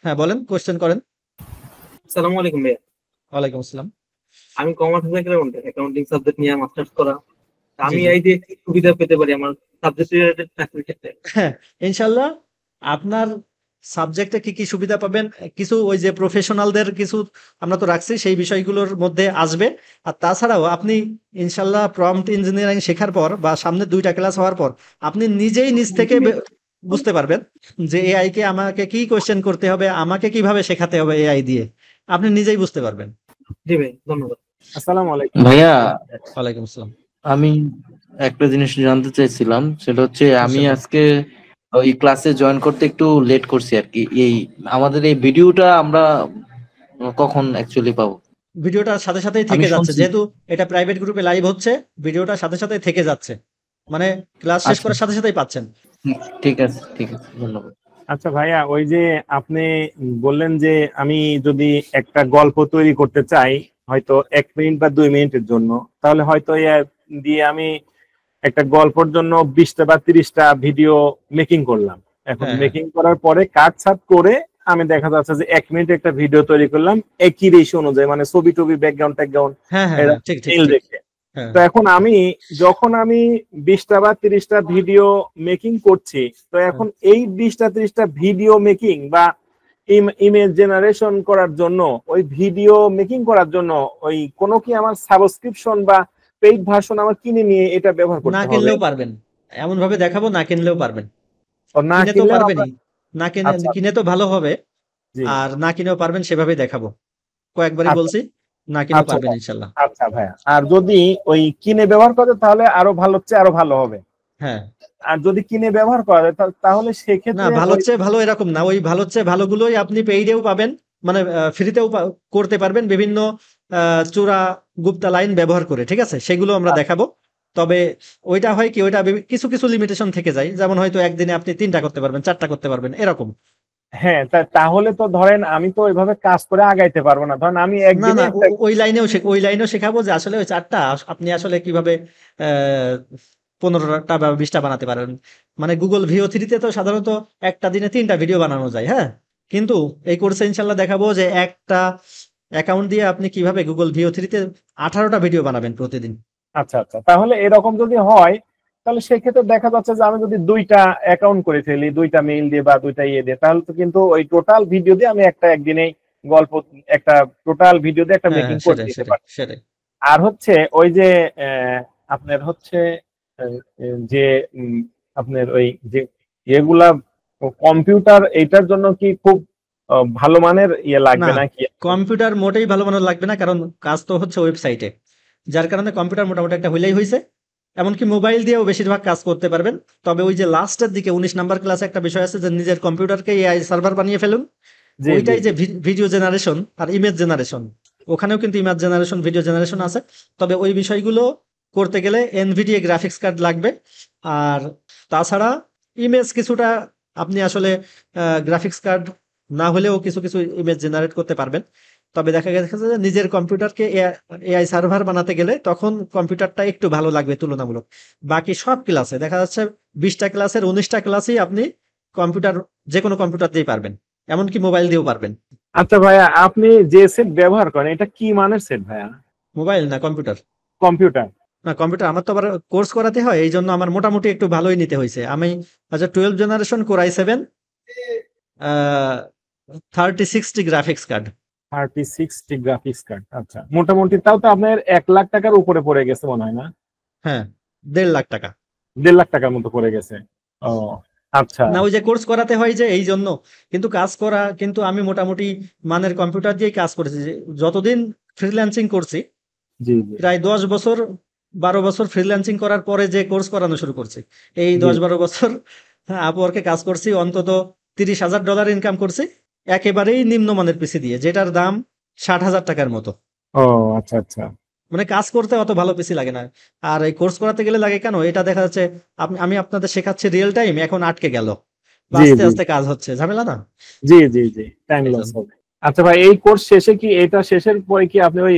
হ্যাঁ বলেন, কোশ্চেন করেন। আসসালামু আলাইকুম ভাইয়া। ওয়ালাইকুম আসসালাম। আমি কমার্স ব্যাকগ্রাউন্ডে অ্যাকাউন্টিং সাবজেক্ট নিয়ে মাস্টার্স করা। আমি জি, জি। এই যে কি সুবিধা পেতে পারি আমার সাবজেক্ট রিলেটেড চাকরির ক্ষেত্রে? হ্যাঁ, ইনশাল্লাহ আপনার সাবজেক্টে কি কি সুবিধা পাবেন, কিছু ওই যে প্রফেশনালদের কিছু আমরা তো রাখছি, সেই বিষয়গুলোর মধ্যে আসবে। আর তাছাড়াও আপনি ইনশাল্লাহ প্রম্পট ইঞ্জিনিয়ারিং শেখার পর বা সামনে 2টা ক্লাস হওয়ার পর আপনি নিজেই নিজ থেকে বুঝতে পারবেন যে এআই কে আমাকে কি কোশ্চেন করতে হবে, আমাকে কিভাবে শেখাতে হবে এআই দিয়ে, আপনি নিজেই বুঝতে পারবেন। জি ভাই, ধন্যবাদ। আসসালামু আলাইকুম ভাইয়া, ওয়ালাইকুম আসসালাম। আমি একটা জিনিস জানতে চাইছিলাম, সেটা হচ্ছে আমি নিশ্চয়ই। আজকে ওই ক্লাসে জয়েন করতে একটু লেট করছি আর কি। এই আমাদের এই ভিডিওটা আমরা কখন অ্যাকচুয়ালি পাবো? ভিডিওটার সাথে সাথেই আমি থেকে যাচ্ছে, শুনছি। যেহেতু এটা প্রাইভেট গ্রুপে লাইভ হচ্ছে, ভিডিওটার সাথে সাথে থেকে যাচ্ছে, মানে ক্লাস শেষ আচ্ছা, করার সাথে সাথেই পাচ্ছেন। ঠিক আছে, ঠিক আছে, ধন্যবাদ। আচ্ছা ভাইয়া, ওই যে আপনি বললেন যে আমি যদি একটা গল্প তৈরি করতে চাই হয়তো 1 মিনিট বা 2 মিনিটের জন্য, তাহলে হয়তো দিয়ে আমি একটা গল্পের জন্য 20টা বা 30টা ভিডিও মেকিং করলাম। এখন হ্যাঁ, হ্যাঁ। মেকিং করার পরে কাট ছাট করে আমি দেখা যাচ্ছে যে 1 মিনিট একটা ভিডিও তৈরি করলাম একই রেশিও অনুযায়ী, মানে ছবি টবি ব্যাকগ্রাউন্ড ট্যাকগ্রাউন্ড হ্যাঁ, হ্যাঁ, হ্যাঁ, ঠিক, ঠিক, মিল ঠিক। রেখে। হ্যাঁ, তো এখন যখন আমি 20টা বা 30টা ভিডিও মেকিং করছি, তো এখন এই 20টা 30টা ভিডিও মেকিং বা ইমেজ জেনারেশন করার জন্য, ওই ভিডিও মেকিং করার জন্য ওই কোনো কি আমার সাবস্ক্রিপশন বা পেইড ভার্সন আমার কিনে নিয়ে এটা ব্যবহার না করতে হবে? কিনলেও পারবেন, এমন ভাবে দেখাবো, না কিনলেও পারবেন। ও না কিনে তো কিনলে পারবেনই, না কিনে আচ্ছা কিনে তো ভালো হবে। জি আর না কিনেও পারবেন, সেভাবেই দেখাবো। কয়েকবারই আচ্ছা বলছি, না কিনেও আচ্ছা পারবেন ইনশাল্লাহ। আচ্ছা ভাইয়া, আর যদি ওই কিনে ব্যবহার করে তাহলে আরো ভালো হচ্ছে, আরো ভালো হবে। হ্যাঁ, আর যদি কিনে ব্যবহার করে তাহলে না সেক্ষেত্রে ভালো ওই হচ্ছে ভালো এরকম না, ওই ভালো হচ্ছে ভালোগুলোই আপনি পেইডেও পাবেন, মানে ফ্রিতেও করতে পারবেন বিভিন্ন চোরা গুপ্তা লাইন ব্যবহার করে, ঠিক আছে, সেগুলো আমরা দেখাবো। তবে ওইটা হয় কি, ওইটা কিছু কিছু লিমিটেশন থেকে যায়, যেমন হয়তো একদিনে আপনি 3টা করতে পারবেন, 4টা করতে পারবেন, এরকম। হ্যাঁ, তাহলে তো ধরেন আমি তো ওইভাবে কাজ করে আগাইতে পারবো না। ধরেন আমি না একদিনে না, একটা ওই লাইনেও শেখাবো যে আসলে ওই 4টা আপনি আসলে কিভাবে 15টা বা 20টা বানাতে পারেন। মানে গুগল ভিও 3 তো সাধারণত একটা দিনে 3টা ভিডিও বানানো যায়, হ্যাঁ, কিন্তু এই কোর্সে ইনশাল্লাহ দেখাবো যে একটা অ্যাকাউন্ট দিয়ে আপনি কিভাবে গুগল ভিও 3 18টা ভিডিও বানাবেন প্রতিদিন। আচ্ছা আচ্ছা, তাহলে এরকম যদি হয় তাহলে সেক্ষেত্রে দেখা যাচ্ছে যে আমি যদি 2টা অ্যাকাউন্ট করে ফেলি, 2টা মেইল দিয়ে বা 2টা ইয়ে দিয়ে, তাহলে তো কিন্তু ওই টোটাল ভিডিও দিয়ে আমি একদিনেই গল্প, একটা টোটাল ভিডিও দিয়ে একটা হ্যাঁ, মেকিং হ্যাঁ, করে সেটাই দিতে সেটাই পারি। সেটাই। আর হচ্ছে ওই যে আপনার হচ্ছে যে আপনার ওই যে এগুলা কম্পিউটার, এইটার জন্য কি খুব ভালো মানের ইয়ে না, লাগবে নাকি? কম্পিউটার মোটেই ভালো মানের লাগবে না, কারণ কাজ তো হচ্ছে ওয়েবসাইটে, যার কারণে কম্পিউটার মোটামুটি একটা হইলেই হয়েছে। এমনকি মোবাইল দিয়েও বেশিরভাগ কাজ করতে পারবেন। তবে ওই যে লাস্টের দিকে 19 নাম্বার ক্লাসে একটা বিষয় আছে যে নিজের কম্পিউটারকে এআই সার্ভার বানিয়ে ফেলুন, জি জি ওইটাই যে জি। ভিডিও জেনারেশন আর ইমেজ জেনারেশন, ওখানেও কিন্তু ইমেজ জেনারেশন ভিডিও জেনারেশন আছে। তবে ওই বিষয়গুলো করতে গেলে এনভিডিএ গ্রাফিক্স কার্ড লাগবে। আর তাছাড়া ইমেজ কিছুটা আপনি আসলে গ্রাফিক্স কার্ড না হলেও কিছু কিছু ইমেজ জেনারেট করতে পারবেন। তবে দেখা গেছে যে নিজের কম্পিউটারকে এআই সার্ভার বানাতে গেলে তখন কম্পিউটারটা একটু ভালো লাগবে তুলনামূলক। বাকি সব ক্লাসে দেখা যাচ্ছে 20টা ক্লাসের 19টা ক্লাসই আপনি কম্পিউটার, যে কোনো কম্পিউটার দিয়ে পারবেন, এমনকি মোবাইল দিয়েও পারবেন। আচ্ছা ভাইয়া, আপনি যে সেট ব্যবহার করেন এটা কি মানের সেট ভাইয়া? মোবাইল না কম্পিউটার? কম্পিউটার। না কম্পিউটার, আমার তো আবার কোর্স করাতে হয়, এই জন্য আমার মোটামুটি একটু ভালোই নিতে হয়েছে। আমি 12 generation core i7 3060 graphics card. 3060 graphics card, আচ্ছা, মোটামুটি তাও তো আপনার 1 লাখ টাকার উপরে পড়ে গেছে মনে হয় না? হ্যাঁ, 1.5 লাখ টাকা। 1.5 লাখ টাকার মতো পড়ে গেছে। ও আচ্ছা না ওই যে কোর্স করাতে হয় যে এই জন্য, কিন্তু কাজ করা কিন্তু আমি মোটামুটি মানের কম্পিউটার দিয়ে কাজ করেছি। যতদিন ফ্রিল্যান্সিং করছি জি জি প্রায় 10 বছর 12 বছর ফ্রিল্যান্সিং করার পরে যে কোর্স করানো শুরু করছি, এই 10-12 বছর আপওয়ার্কে কাজ করছি, অন্তত $30,000 ইনকাম করছি একেবারেই নিম্নমানের পিসি দিয়ে, যেটার দাম 60,000 টাকার মতো। ও আচ্ছা আচ্ছা মানে কাজ করতে অত ভালো পিসি লাগে না। আর এই কোর্স করাতে গেলে লাগে কেন, এটা দেখা যাচ্ছে আমি আপনাদের শেখাচ্ছি রিয়েল টাইম, এখন আটকে গেল, জি আস্তে জি আস্তে কাজ হচ্ছে, ঝামেলা না। জি জি জি টাইম লস হবে। আচ্ছা ভাই, এই কোর্স শেষে কি, এটা শেষের পরে কি আপনি ওই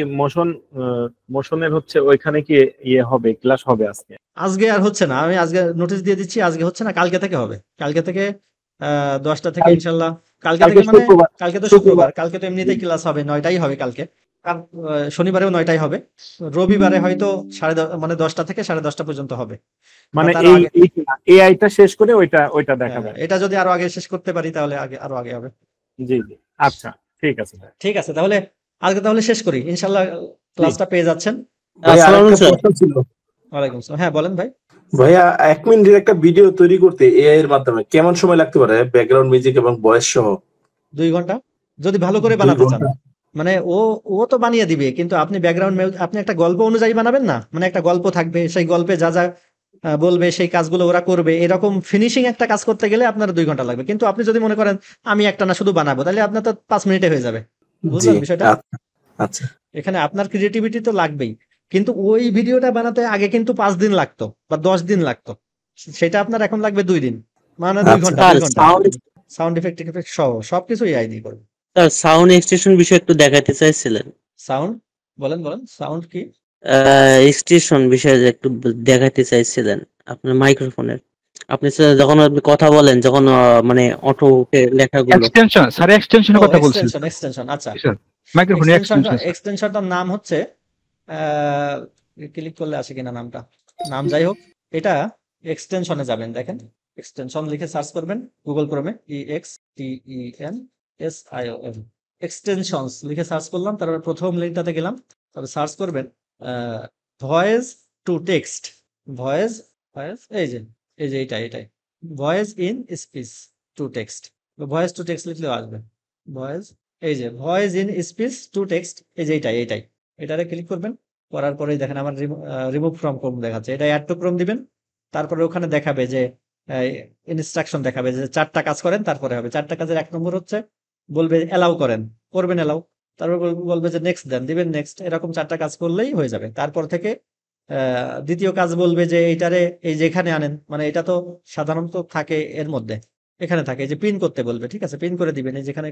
মোশনের হচ্ছে ওইখানে কি ইয়ে হবে, ক্লাস হবে আজকে? আজকে আর হচ্ছে না, আমি আজকে নোটিশ দিয়ে দিচ্ছি, আজকে হচ্ছে না, কালকে থেকে হবে। কালকে থেকে 10টা থেকে ইনশাল্লাহ। কালকে থেকে মানে শুক্রবার। কালকে তো শুক্রবার, কালকে তো এমনিতেই ক্লাস হবে, 9টাই হবে কালকে। আর শনিবারেও 9টাই হবে, রবিবারে হয়তো 10:30 10টা থেকে 10:30 পর্যন্ত হবে। মানে তার এই আগে এআইটা শেষ করে ওইটা দেখাবেন? এটা যদি আরো আগে শেষ করতে পারি তাহলে আরো আগে হবে। জি জি আচ্ছা ঠিক আছে ভাই। ঠিক আছে, তাহলে আজকে তাহলে শেষ করি, ইনশাল্লাহ ক্লাসটা পেয়ে যাচ্ছেন। ভাই, আরেকটা প্রশ্ন ছিল। ওয়ালাইকুম আসসালাম, হ্যাঁ বলেন ভাই। ভাইয়া 1 মিনিটের একটা ভিডিও তৈরি করতে এআই এর মাধ্যমে কেমন সময় লাগতে পারে, ব্যাকগ্রাউন্ড মিউজিক এবং ভয়েস সহ? 2 ঘন্টা, যদি ভালো করে 2 বানাতে চান। ঘন্টা? মানে ও তো বানিয়ে দিবে, কিন্তু আপনি ব্যাকগ্রাউন্ড আপনি একটা গল্প অনুযায়ী বানাবেন না, মানে একটা গল্প থাকবে, সেই গল্পে যা যা বলবে সেই কাজগুলো ওরা করবে, এরকম ফিনিশিং একটা কাজ করতে গেলে আপনার 2 ঘন্টা লাগবে। কিন্তু আপনি যদি মনে করেন আমি একটা না শুধু বানাবো, তাহলে আপনার তো 5 মিনিটে হয়ে যাবে। জি বুঝলেন বিষয়টা? আচ্ছা এখানে আপনার ক্রিয়েটিভিটি তো লাগবেই, কিন্তু ওই ভিডিওটা বানাতে আগে কিন্তু 5 দিন লাগতো বা 10 দিন লাগতো, সেটা আপনার এখন লাগবে 2 দিন, মানে 2 ঘন্টা। 2 ঘন্টা সাউন্ড ইফেক্ট সহ সবকিছু এআই দিয়ে করবে। স্যার, সাউন্ড এক্সটেনশন বিষয়ে একটু দেখাতে চাইছিলেন। সাউন্ড বলেন সাউন্ড কি? এক্সটেনশন বিষয়ে যে একটু দেখাতে চাইছিলেন আপনার মাইক্রোফোনের। আপনি যখন আপনি কথা বলেন, যখন মানে অটো লেখাগুলো এক্সটেনশন, স্যার এক্সটেনশনের কথা বলছেন। এক্সটেনশন আচ্ছা, মাইক্রোফোন এক্সটেনশন। এক্সটেনশনটার নাম হচ্ছে ক্লিক করলে আসে কিনা নাম যাই হোক, এটা এক্সটেনশনে যাবেন, দেখেন এক্সটেনশন লিখে সার্চ করবেন গুগল ক্রোমে, EXTENSION এক্সটেনশনস লিখে সার্চ করলাম, তারপর প্রথম লিঙ্কটাতে গেলাম, তারপর সার্চ করবেন ভয়েস টু টেক্সট, ভয়েস এই যে এটাই voice in speech to text, voice to text লিখলেও আসবে, ভয়েস এই যে voice in speech to text, এই যে এটারে ক্লিক করবেন, করার পরেই দেখেন আমার রিমুভ ফ্রম ক্রোম দেখাচ্ছে, এটা অ্যাড টু ক্রোম দিবেন, তারপরে ওখানে দেখাবে যে ইনস্ট্রাকশন দেখাবে যে 4টা কাজ করেন, তারপরে হবে 4টা কাজের 1 নম্বর হচ্ছে বলবে এলাউ করবেন এলাউ, তারপর বলবে যে নেক্সট দিবেন নেক্সট, এরকম 4টা কাজ করলেই হয়ে যাবে। তারপর থেকে দ্বিতীয় কাজ বলবে যে এইটারে এই যেখানে আনেন, মানে এটা তো সাধারণত থাকে এর মধ্যে, এখানে থাকে যে পিন করতে বলবে, ঠিক আছে পিন করে দিবেন, এই যেখানে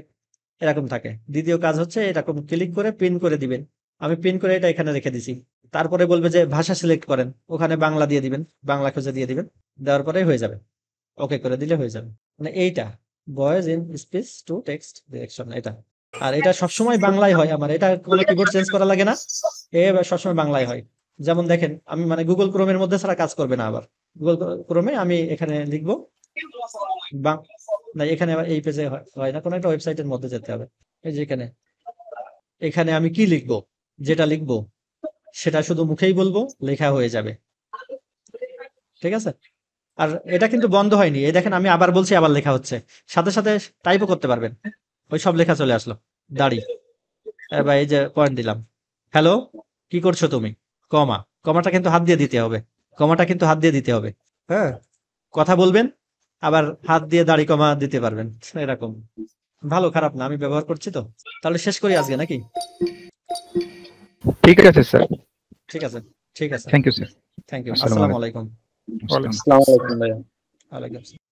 এরকম থাকে। দ্বিতীয় কাজ হচ্ছে এরকম ক্লিক করে পিন করে দিবেন, আমি পিন করে এটা এখানে রেখে দিছি। তারপরে বলবে যে ভাষা সিলেক্ট করেন, ওখানে বাংলা দিয়ে দিবেন, বাংলা খুঁজে দিয়ে দিবেন, দেওয়ার পরে হয়ে যাবে, ওকে করে দিলে হয়ে যাবে। মানে এইটা voice in speech to text direction এটা, আর এটা সবসময় বাংলায় হয় আমার, এটা কোনো কিবোর্ড চেঞ্জ করা লাগে না, সবসময় বাংলায় হয়। যেমন দেখেন আমি মানে গুগল ক্রোমের মধ্যে ছাড়া কাজ করবে না, আবার গুগল ক্রোমে আমি এখানে লিখবো না, এখানে আবার এই পেজে হয় না, কোনো একটা ওয়েবসাইটের মধ্যে যেতে হবে, এই যে এখানে আমি কি লিখবো, যেটা লিখবো সেটা শুধু মুখেই বলবো, লেখা হয়ে যাবে, ঠিক আছে। আর এটা কিন্তু বন্ধ হয়নি, এই দেখেন আমি আবার বলছি, আবার লেখা হচ্ছে, সাথে সাথে টাইপও করতে পারবেন, ওই সব লেখা চলে আসলো, দাড়ি বা এই যে পয়েন্ট দিলাম, হ্যালো কি করছো তুমি, কমাটা কিন্তু হাত দিয়ে দিতে হবে, হ্যাঁ কথা বলবেন আবার হাত দিয়ে দাড়ি কমা দিতে পারবেন, এরকম। ভালো খারাপ না, আমি ব্যবহার করছি তো। তাহলে শেষ করি আজকে নাকি? ঠিক আছে স্যার, ঠিক আছে thank you sir. Thank you, আসসালামু আলাইকুম। আসসালামু আলাইকুম ভাইয়া। ওয়ালাইকুম আসসালাম।